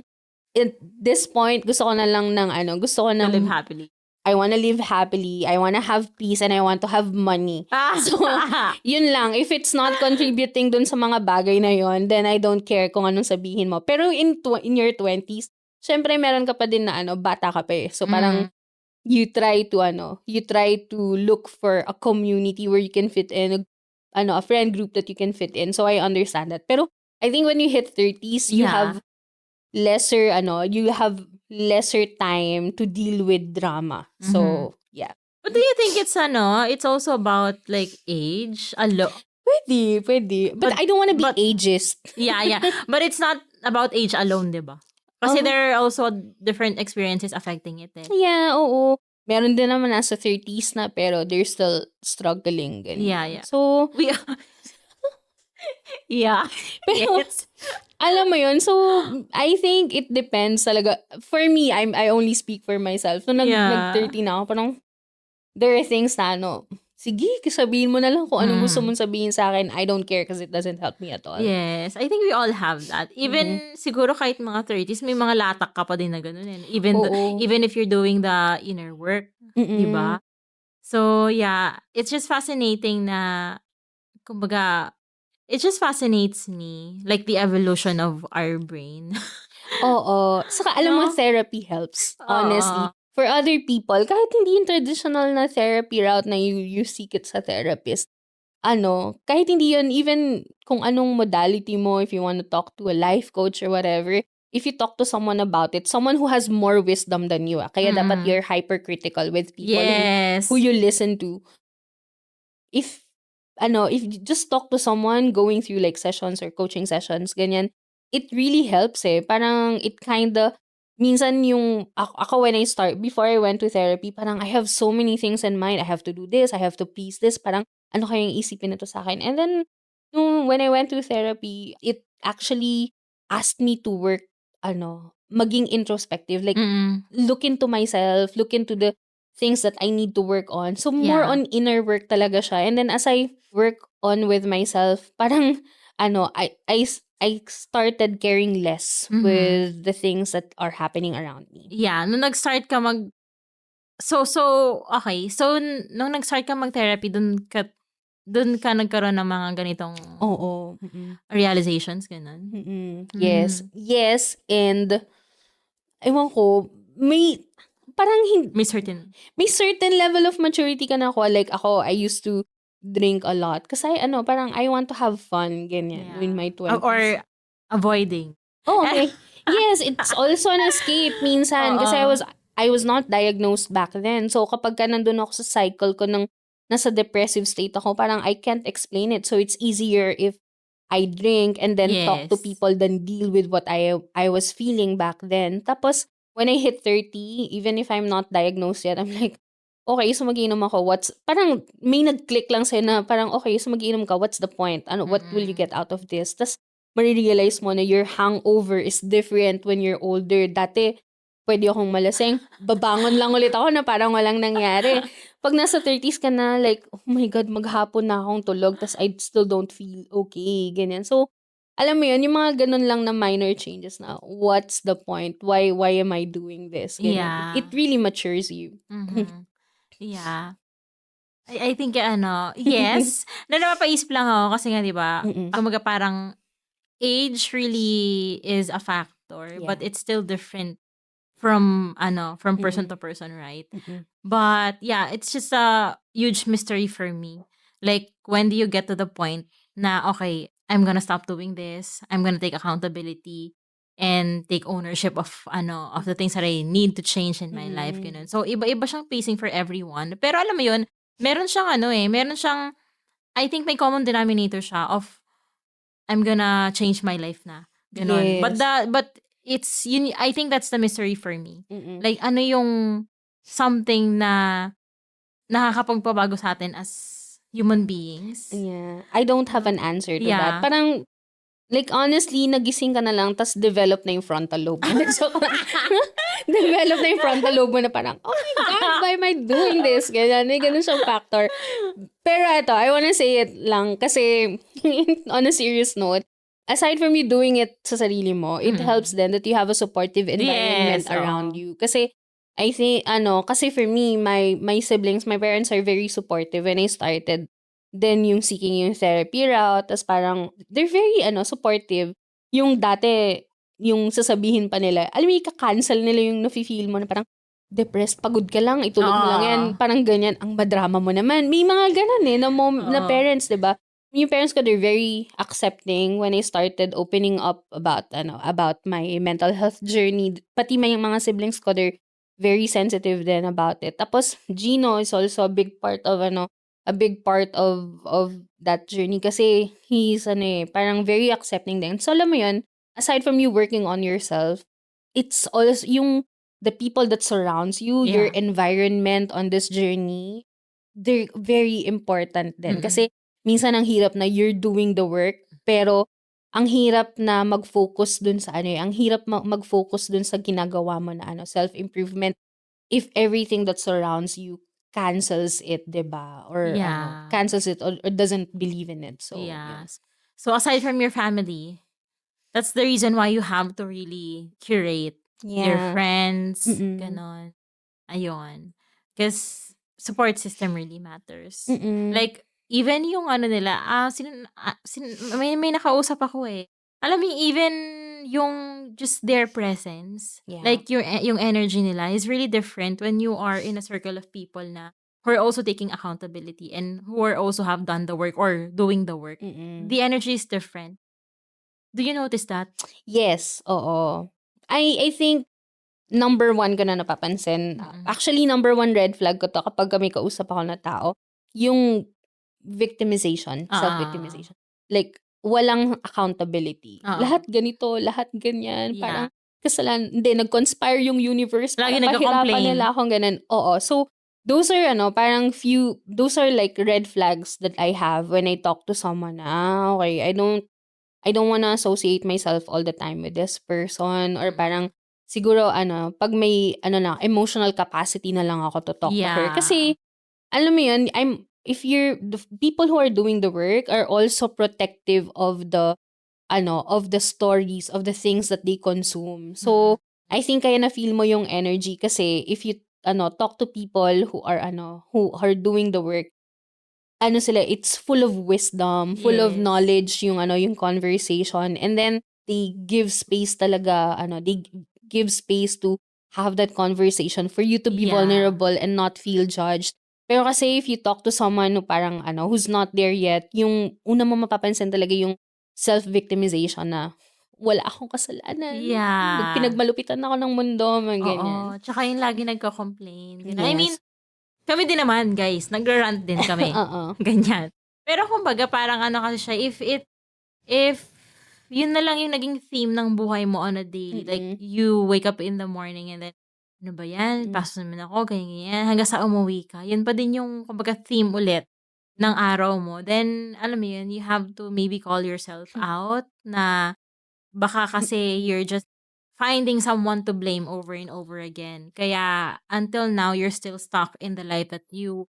at this point, gusto ko na lang gusto ko To na, live happily. I wanna live happily, I wanna have peace, and I want to have money. So, yun lang. If it's not contributing dun sa mga bagay na yun, then I don't care kung anong sabihin mo. Pero in your 20s, syempre meron ka pa din na bata ka pa eh. So, parang, you try to look for a community where you can fit in, a friend group that you can fit in. So, I understand that. Pero, I think when you hit 30s, you have lesser time to deal with drama. So, yeah. But do you think it's also about like age? Pwede. But I don't want to be ageist. Yeah. But it's not about age alone, diba? Kasi there are also different experiences affecting it eh. Yeah, oo. Meron din naman nasa 30s na pero they're still struggling. Ganyan. Yeah. So, yeah. Pero, Yes. alam mo yun, so, I think it depends talaga. For me, I only speak for myself. So, nag-30 na ako, parang, there are things na, sige, sabihin mo na lang kung anong gusto mong sabihin sa akin. I don't care because it doesn't help me at all. Yes, I think we all have that. Even, siguro kahit mga 30s, may mga latak ka pa din na ganun. Even if you're doing the inner work, diba? So, yeah, it's just fascinating na, kumbaga, it just fascinates me, like the evolution of our brain. Oo. Saka alam mo, therapy helps, honestly. For other people, kahit hindi yung traditional na therapy route na you seek it sa therapist, kahit hindi yun, even kung anong modality mo, if you want to talk to a life coach or whatever, if you talk to someone about it, someone who has more wisdom than you, kaya dapat you're hypercritical with people who you listen to. If you just talk to someone going through like sessions or coaching sessions, ganyan, it really helps eh. Parang it kinda, minsan yung, ako when I before I went to therapy, parang I have so many things in mind. I have to do this, I have to please this, parang ano kayang isipin nito sa akin. And then, when I went to therapy, it actually asked me to work, maging introspective. Like, look into myself, look into the things that I need to work on. So, more on inner work talaga siya. And then, as I work on with myself, parang, I started caring less with the things that are happening around me. Yeah, nung nag-start ka okay. So, nung nag-start ka mag-therapy, dun ka nagkaroon ng mga ganitong realizations, ganun? Yes, and ewan ko, may certain level of maturity ka na ako. Like ako, I used to drink a lot. Kasi parang I want to have fun, ganyan, in my 20s. Or avoiding. Oh, okay. Yes, it's also an escape minsan. Kasi I was not diagnosed back then. So kapag ka nandun ako sa cycle ko ng nasa depressive state ako, parang I can't explain it. So it's easier if I drink and then talk to people than deal with what I was feeling back then. Tapos, when I hit 30, even if I'm not diagnosed yet, I'm like, okay, so mag-inom ako. Parang may nag-click lang sa'yo na parang, okay, so mag-inom ka. What's the point? What will you get out of this? Tapos, marirealize mo na your hangover is different when you're older. Dati, pwede akong malasing. Babangon lang ulit ako na parang walang nangyari. Pag nasa 30s ka na, like, oh my God, maghapon na akong tulog, tas I still don't feel okay, ganyan. So, alam mo yun, yung mga ganun lang na minor changes na, what's the point? Why am I doing this? Ganyan. Yeah. It really matures you. Yeah. I think, yes. Na napapaisip lang ako kasi nga, di ba, kumaga parang age really is a factor, but it's still different from person to person, right? But yeah, it's just a huge mystery for me. Like, when do you get to the point na, okay, I'm gonna stop doing this. I'm gonna take accountability and take ownership of the things that I need to change in my life, ganun. So, iba-iba siyang pacing for everyone. Pero alam mo yun, meron siyang, I think may common denominator siya of, I'm gonna change my life na. Ganun. Yes. But it's, I think that's the mystery for me. Like, ano yung something na nakakapagpabago sa atin as human beings? Yeah. I don't have an answer to Yeah. that. Parang, Like, honestly, nagising ka na lang, tas develop na yung frontal lobe. Develop na yung frontal lobe mo na parang, oh my God, why am I doing this? Ganyan, may ganun siyang factor. Pero ito, I wanna say it lang kasi on a serious note, aside from you doing it sa sarili mo, it helps then that you have a supportive environment around you. Kasi, I think, kasi for me, my siblings, my parents are very supportive when I started. Then, yung seeking yung therapy route, tas parang, they're very, supportive. Yung dati, yung sasabihin pa nila, alam mo, ika-cancel nila yung nafe-feel mo na parang, depressed, pagod ka lang, itulog mo lang yan. Parang ganyan, ang madrama mo naman. May mga ganun na parents, diba? Yung parents ko, they're very accepting when I started opening up about my mental health journey. Pati may mga siblings ko, they're very sensitive then about it. Tapos, Gino is also a big part of that journey kasi he's parang very accepting din. So alam mo yun, aside from you working on yourself, it's also the people that surrounds you, your environment on this journey, they're very important din. Kasi minsan ang hirap na you're doing the work, pero ang hirap na mag-focus dun sa ang hirap mag-focus dun sa ginagawa mo na self-improvement if everything that surrounds you cancels it, 'di ba? Or cancels it or doesn't believe in it. So, yes. So aside from your family, that's the reason why you have to really curate your friends, ganon. Ayun. Because support system really matters. Like, even yung nila, may nakausap ako eh. Alam mo, even yung just their presence, like yung energy nila is really different when you are in a circle of people na who are also taking accountability and who are also have done the work or doing the work. The energy is different. Do you notice that? Yes, oo. I think number one ko na napapansin. Actually, number one red flag ko to kapag may kausap ako na tao, yung victimization, self-victimization. Like, walang accountability. Lahat ganito, lahat ganyan. Parang kasalanan. Hindi, nag-conspire yung universe. Lagi Para pahirapan nagko-complain. nila akong ganun. Oo. So, those are, those are like red flags that I have when I talk to someone. Okay, I don't wanna associate myself all the time with this person. Or parang, siguro, pag may, emotional capacity na lang ako to talk to her. Kasi, alam mo yun, the people who are doing the work are also protective of the stories, of the things that they consume. So, I think kaya na-feel mo yung energy kasi if you, talk to people who are doing the work, it's full of wisdom, full of knowledge yung conversation. And then, they give space talaga, they give space to have that conversation for you to be vulnerable and not feel judged. Pero kasi if you talk to someone who parang who's not there yet, yung una mo mapapansin talaga yung self-victimization na wala akong kasalanan. Yeah. Pinagmalupitan ako ng mundo, mga ganyan. Oo. Tsaka yung lagi nagko-complain. Yes. I mean, kami din naman, guys. Nagra-rant din kami. Ganyan. Pero kumbaga, parang kasi siya, if yun na lang yung naging theme ng buhay mo on a daily. Like, you wake up in the morning and then, ano ba yan? Pasok naman ako, ganyan. Hanggang sa umuwi ka. Yun pa din yung, kumbaga, theme ulit ng araw mo. Then, alam mo yun, you have to maybe call yourself out na baka kasi you're just finding someone to blame over and over again. Kaya, until now, you're still stuck in the life that you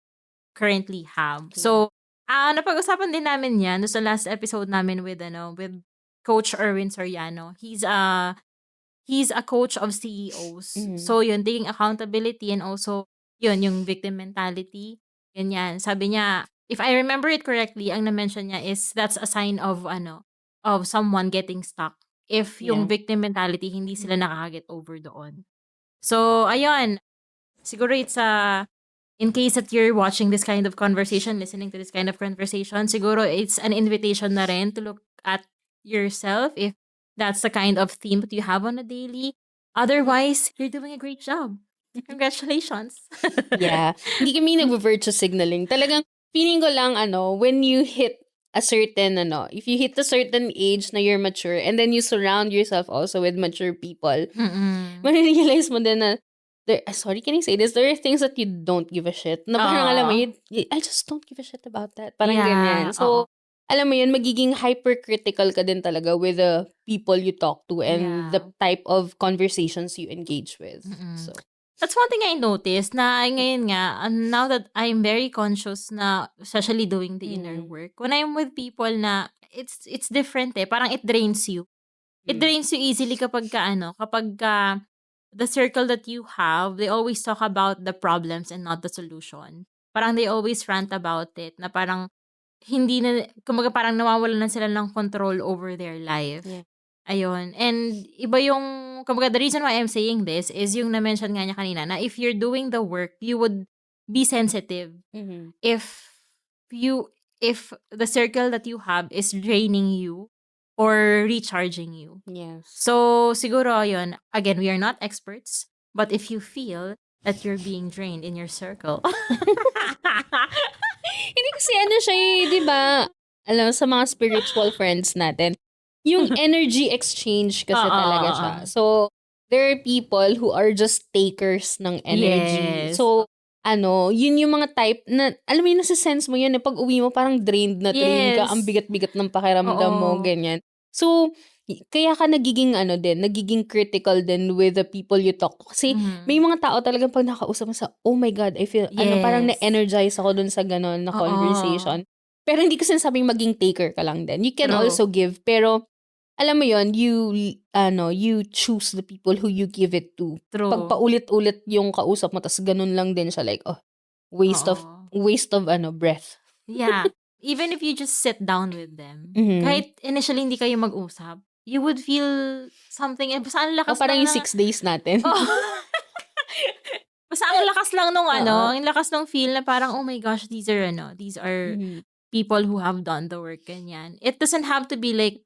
currently have. So, napag-usapan din namin yan sa last episode namin with Coach Erwin Soriano. He's a coach of CEOs. So, yun, taking accountability and also, yun, yung victim mentality. Ganyan. Sabi niya, if I remember it correctly, ang na-mention niya is that's a sign of someone getting stuck. If yung victim mentality, hindi sila nakaka-get over doon. So, ayun. Siguro it's in case that you're watching this kind of conversation, listening to this kind of conversation, siguro it's an invitation na rin to look at yourself if that's the kind of theme that you have on a daily. Otherwise, you're doing a great job. Congratulations. Yeah. Hindi kami nag-virtue signaling. Talagang, feeling ko lang, when you hit a certain, if you hit a certain age na you're mature and then you surround yourself also with mature people, marirealize mo din na, sorry, can I say this? There are things that you don't give a shit. Na parang alam mo, I just don't give a shit about that. Parang ganyan. So, alam mo yun, magiging hypercritical ka din talaga with the people you talk to and the Yeah. type of conversations you engage with. Mm-mm. So, That's one thing I noticed na ngayon nga, now that I'm very conscious na, especially doing the inner work, when I'm with people na, it's different eh. Parang it drains you. It drains you easily kapag the circle that you have, they always talk about the problems and not the solution. Parang they always rant about it na parang hindi na, kumbaga parang nawawalan na sila ng control over their life. Yeah. Ayun. And iba yung, kumbaga the reason why I'm saying this is yung na-mention nga niya kanina na if you're doing the work, you would be sensitive if the circle that you have is draining you or recharging you. Yes. So, siguro yun, again, we are not experts, but if you feel that you're being drained in your circle. Hindi kasi ano siya di ba? Alam, sa mga spiritual friends natin, yung energy exchange kasi talaga siya. So, there are people who are just takers ng energy. Yes. So, yun yung mga type na, alam mo yun, nasa-sense mo yun, pag uwi mo, parang drained na drained ka, Yes. ang bigat-bigat ng pakiramdam mo, Oo. ganyan. So, kaya ka nagiging critical din with the people you talk to. Kasi may mga tao talagang pag nakausap mo sa, oh my God, I feel, parang Yes. na-energize ako dun sa ganon na Oo. conversation. Pero hindi ko sinasabing maging taker ka lang din. You can True. also give, pero alam mo yon, you choose the people who you give it to. True. Pag paulit-ulit yung kausap mo, tas ganun lang din siya, like, waste of breath. Yeah. Even if you just sit down with them, Mhm. kahit initially hindi kayo mag-usap, you would feel something, basta ang lakas Parang lang yung 6 days natin. Oh. Basta ang lakas lang nung Oo. ang lakas nung feel na parang, oh my gosh, these are Mhm. people who have done the work, ganyan. It doesn't have to be like,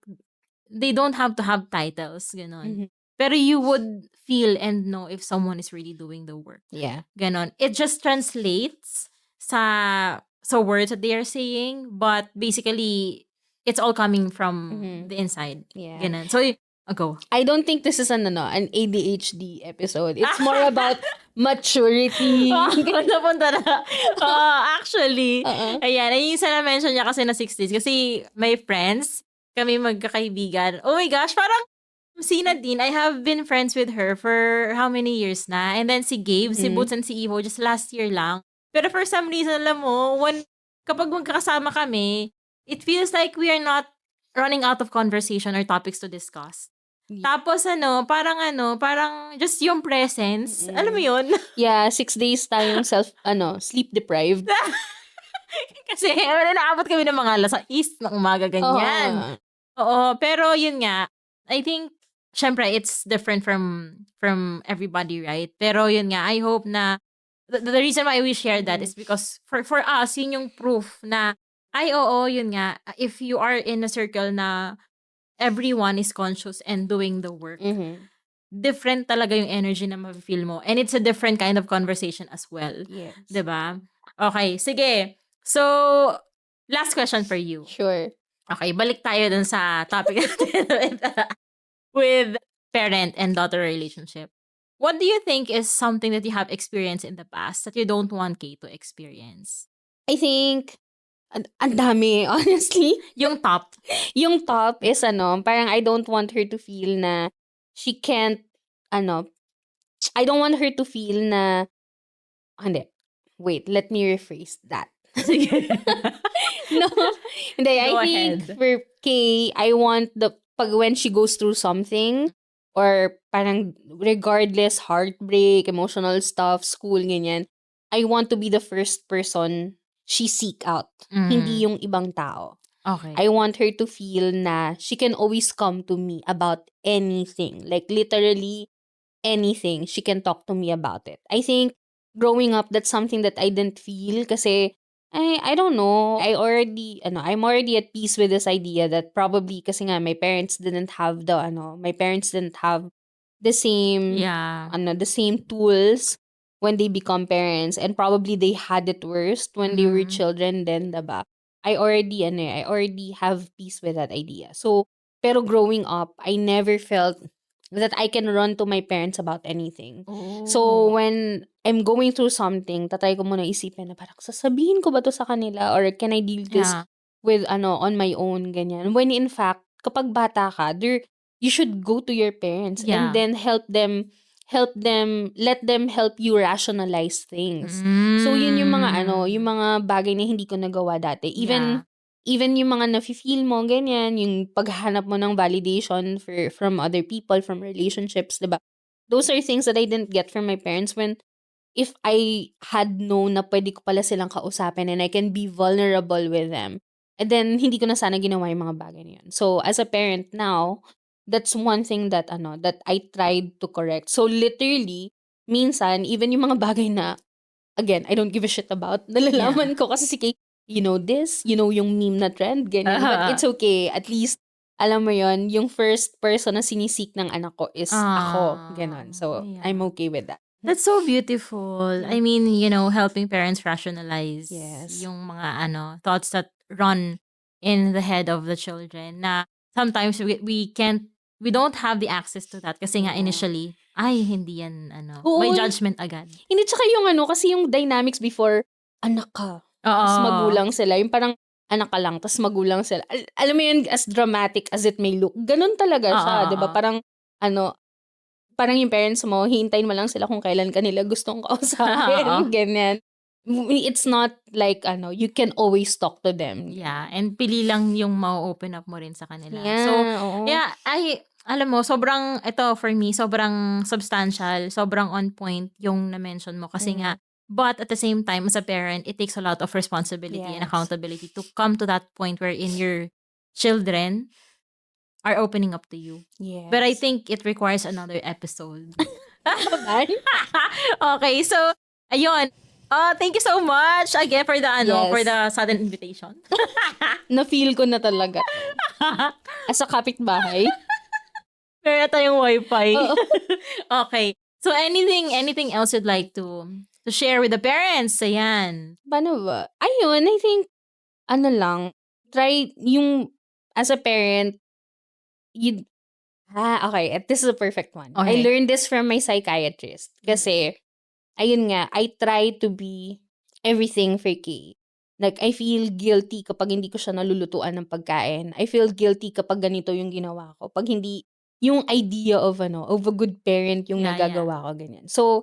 they don't have to have titles, ganon. Mhm. Pero you would feel and know if someone is really doing the work. Yeah. Ganon. It just translates sa words that they are saying, but basically, it's all coming from the inside. Yeah. Ganon. So, go. I don't think this is an ADHD episode. It's more about maturity. Napunta na. Actually, Uh-uh. ayan, yung isa na-mention niya kasi na 60s. Kasi may friends, kami magkakaibigan. Oh my gosh, parang si Nadine, I have been friends with her for how many years na? And then si Gabe, si Boots, and si Ivo, just last year lang. Pero for some reason, alam mo, kapag magkakasama kami, it feels like we are not running out of conversation or topics to discuss. Tapos parang just yung presence. Alam mo yun? Yeah, 6 days tayong sleep deprived. Kasi naabot kami ng mga alas 6 ng umaga, ganyan. Oo, pero yun nga, I think, syempre, it's different from everybody, right? Pero yun nga, I hope na, the reason why we share that is because for us, yun yung proof na, yun nga, if you are in a circle na everyone is conscious and doing the work, different talaga yung energy na ma-feel mo. And it's a different kind of conversation as well. Yes. Diba? Okay, sige. So, last question for you. Sure. Okay, balik tayo dun sa topic natin with parent and daughter relationship. What do you think is something that you have experienced in the past that you don't want Kay to experience? I think, ang dami, honestly. Yung top. Yung top is parang I don't want her to feel na she can't, I don't want her to feel na, hindi, wait, let me rephrase that. No, hindi, I think for Kay, I want when she goes through something, or parang regardless, heartbreak, emotional stuff, school, ganyan, I want to be the first person she seek out, hindi yung ibang tao. Okay. I want her to feel na she can always come to me about anything. Like literally anything. She can talk to me about it. I think growing up, that's something that I didn't feel kasi I don't know. I'm already at peace with this idea that probably kasi nga my parents didn't have the same the same tools when they become parents, and probably they had it worst when they were children then, diba? I already have peace with that idea. So, pero growing up, I never felt that I can run to my parents about anything. So, when I'm going through something, tatry ko muna isipin na parang sasabihin ko ba to sa kanila, or can I deal this on my own, ganyan. When in fact, kapag bata ka, you should go to your parents and Yeah. then let them help you rationalize things. So yun yung mga yung mga bagay na hindi ko nagawa dati. Even yung mga nafe-feel mo, ganyan, yung paghahanap mo ng validation from other people, from relationships, diba? Those are things that I didn't get from my parents when if I had known na pwede ko pala silang kausapin and I can be vulnerable with them, and then hindi ko na sana ginawa yung mga bagay na yun. So, as a parent now, that's one thing that I tried to correct. So, literally, minsan, even yung mga bagay na, again, I don't give a shit about, nalalaman ko kasi si Kay, you know this, you know yung meme na trend, ganyan. But it's okay. At least, alam mo yon, yung first person na sinisik ng anak ko is ako. Ganon. So, I'm okay with that. That's so beautiful. I mean, helping parents rationalize Yes. yung mga thoughts that run in the head of the children na sometimes we don't have the access to that kasi nga initially, ay, hindi yan, may judgment agad. Hindi, tsaka yung kasi yung dynamics before, anak ka, tas magulang sila, yung parang anak ka lang, tas magulang sila. Alam mo yun, as dramatic as it may look, ganun talaga siya, di ba? Parang, parang yung parents mo, hihintayin mo lang sila kung kailan kanila gustong kausapin, ganyan. It's not like, you can always talk to them. Yeah, and pili lang yung ma-open up mo rin sa kanila. Yeah, so, oo. yeah, alam mo, ito for me, sobrang substantial, sobrang on point yung na-mention mo kasi nga, but at the same time, as a parent, it takes a lot of responsibility and accountability to come to that point wherein your children are opening up to you. Yes. But I think it requires another episode. Okay, so, ayun. Thank you so much again for the for the sudden invitation. Na-feel ko na talaga. As a kapitbahay. Meron na tayong wifi. Okay. So, anything else you'd like to share with the parents? Ayan. Paano ba? Ayun, I think, try yung, as a parent, okay, this is a perfect one. Okay. I learned this from my psychiatrist. Kasi, ayun nga, I try to be everything for Kay. Like, I feel guilty kapag hindi ko siya nalulutuan ng pagkain. I feel guilty kapag ganito yung ginawa ko. Pag hindi, yung idea of a good parent yung nagagawa ko, ganyan. So,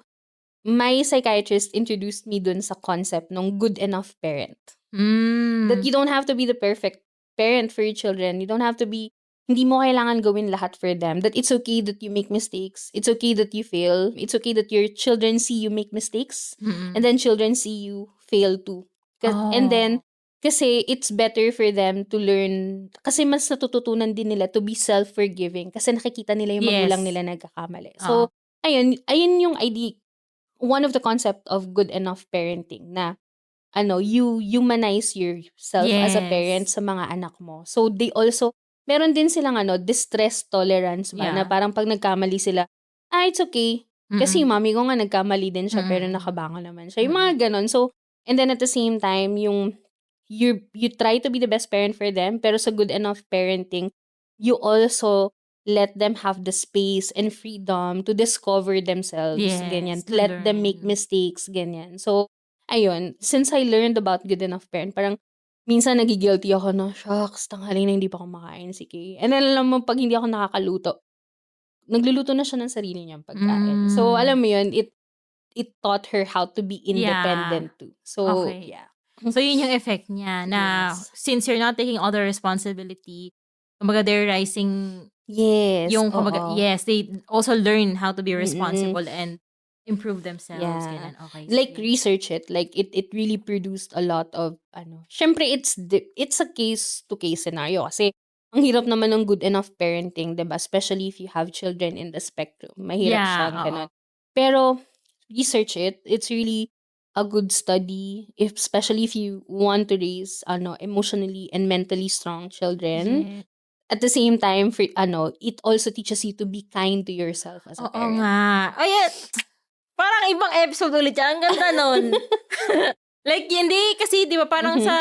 my psychiatrist introduced me dun sa concept ng good enough parent. That you don't have to be the perfect parent for your children. You don't have to be, hindi mo kailangan gawin lahat for them. That it's okay that you make mistakes. It's okay that you fail. It's okay that your children see you make mistakes. And then children see you fail too. And then, kasi it's better for them to learn, kasi mas natututunan din nila to be self-forgiving kasi nakikita nila yung magulang nila nagkakamali. So, ayun yung idea, one of the concept of good enough parenting na, you humanize yourself as a parent sa mga anak mo. So, they also, meron din silang distress tolerance ba, na parang pag nagkamali sila, it's okay. Kasi yung mami ko nga nagkamali din siya, pero nakabangon naman siya. Yung mga ganon. So, and then at the same time, you try to be the best parent for them, pero sa good enough parenting, you also let them have the space and freedom to discover themselves, ganyan. to Let them make learn. mistakes, ganyan. So, ayun, since I learned about good enough parent, parang minsan nagigilty ako na, shucks, tanghali na hindi pa kumakain si Kay. And then, alam mo, pag hindi ako nakakaluto, nagluluto na siya ng sarili niyang pagkain. So, alam mo yun, it taught her how to be independent too. So, Okay. yeah. So, yun yung effect niya na since you're not taking all the responsibility, kumbaga they're rising Yes. yung kumbaga, oo. they also learn how to be responsible and improve themselves. Yeah. Ganun. Okay. Like, sige. research it. Like, it really produced a lot of, syempre, it's a case-to-case scenario. Kasi, ang hirap naman ng good enough parenting, diba? Especially if you have children in the spectrum. Mahirap siya. Ganun. Pero, research it. It's really a good study, especially if you want to raise, emotionally and mentally strong children. Yes. At the same time, for, it also teaches you to be kind to yourself as a Oo parent. nga. Ay, parang ibang episode ulit yan. Ang ganda nun. Like, hindi, kasi di ba parang sa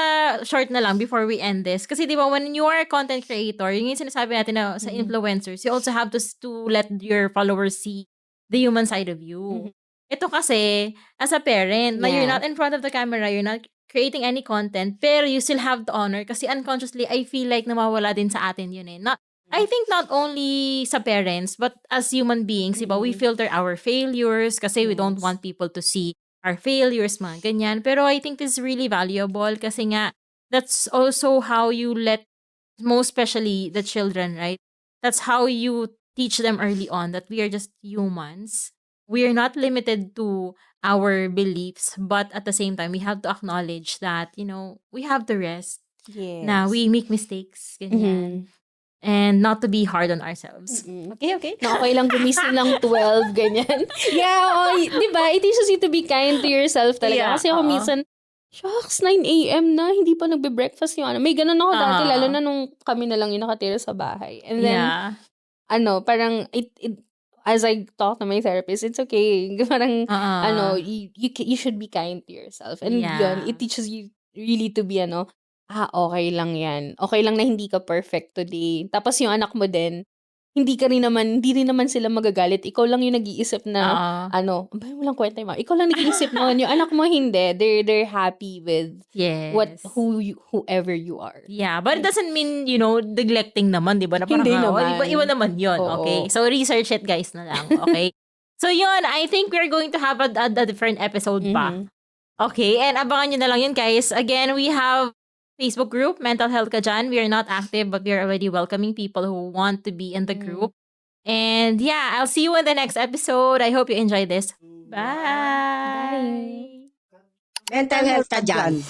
short na lang before we end this. Kasi di ba when you are a content creator, yung sinasabi natin na sa influencers, you also have to let your followers see the human side of you. Ito kasi, as a parent, na you're not in front of the camera, you're not creating any content, pero you still have to honor kasi unconsciously, I feel like nawawala din sa atin yun eh. I think not only sa parents, but as human beings, diba, we filter our failures kasi we don't want people to see our failures, mga ganyan. Pero I think this is really valuable kasi nga, that's also how you let, most especially the children, right? That's how you teach them early on that we are just humans. We are not limited to our beliefs, but at the same time, we have to acknowledge that, we have to rest. Yes. Na we make mistakes, ganyan. And not to be hard on ourselves. Okay. Na okay lang gumising ng 12, ganyan. Yeah, di ba? It teaches you to be kind to yourself talaga. Yeah, Kasi ako minsan, shucks, 9 a.m. na, hindi pa nagbe-breakfast yung ano. May ganun ako dati, lalo na nung kami na lang yung nakatira sa bahay. And then, parang, as I talk to my therapist, it's okay. Parang, you should be kind to yourself. And yun, it teaches you really to be, okay lang yan. Okay lang na hindi ka perfect today. Tapos yung anak mo din, hindi rin naman sila magagalit. Ikaw lang yung nag-iisip na, walang kwenta yung ikaw lang nag-iisip noon. Yung anak mo hindi. They're happy with whoever you are. Yeah, but it doesn't mean, neglecting naman, di ba? Na parang, Hindi naman. Iba naman yun, Oo. okay? So, research it, guys, na lang, okay? So, yun, I think we're going to have a different episode pa. Okay, and abangan nyo na lang yun, guys. Again, we have Facebook group, Mental Health Ka Dyan. We are not active, but we are already welcoming people who want to be in the group. And yeah, I'll see you in the next episode. I hope you enjoy this. Bye! Mental health ka dyan.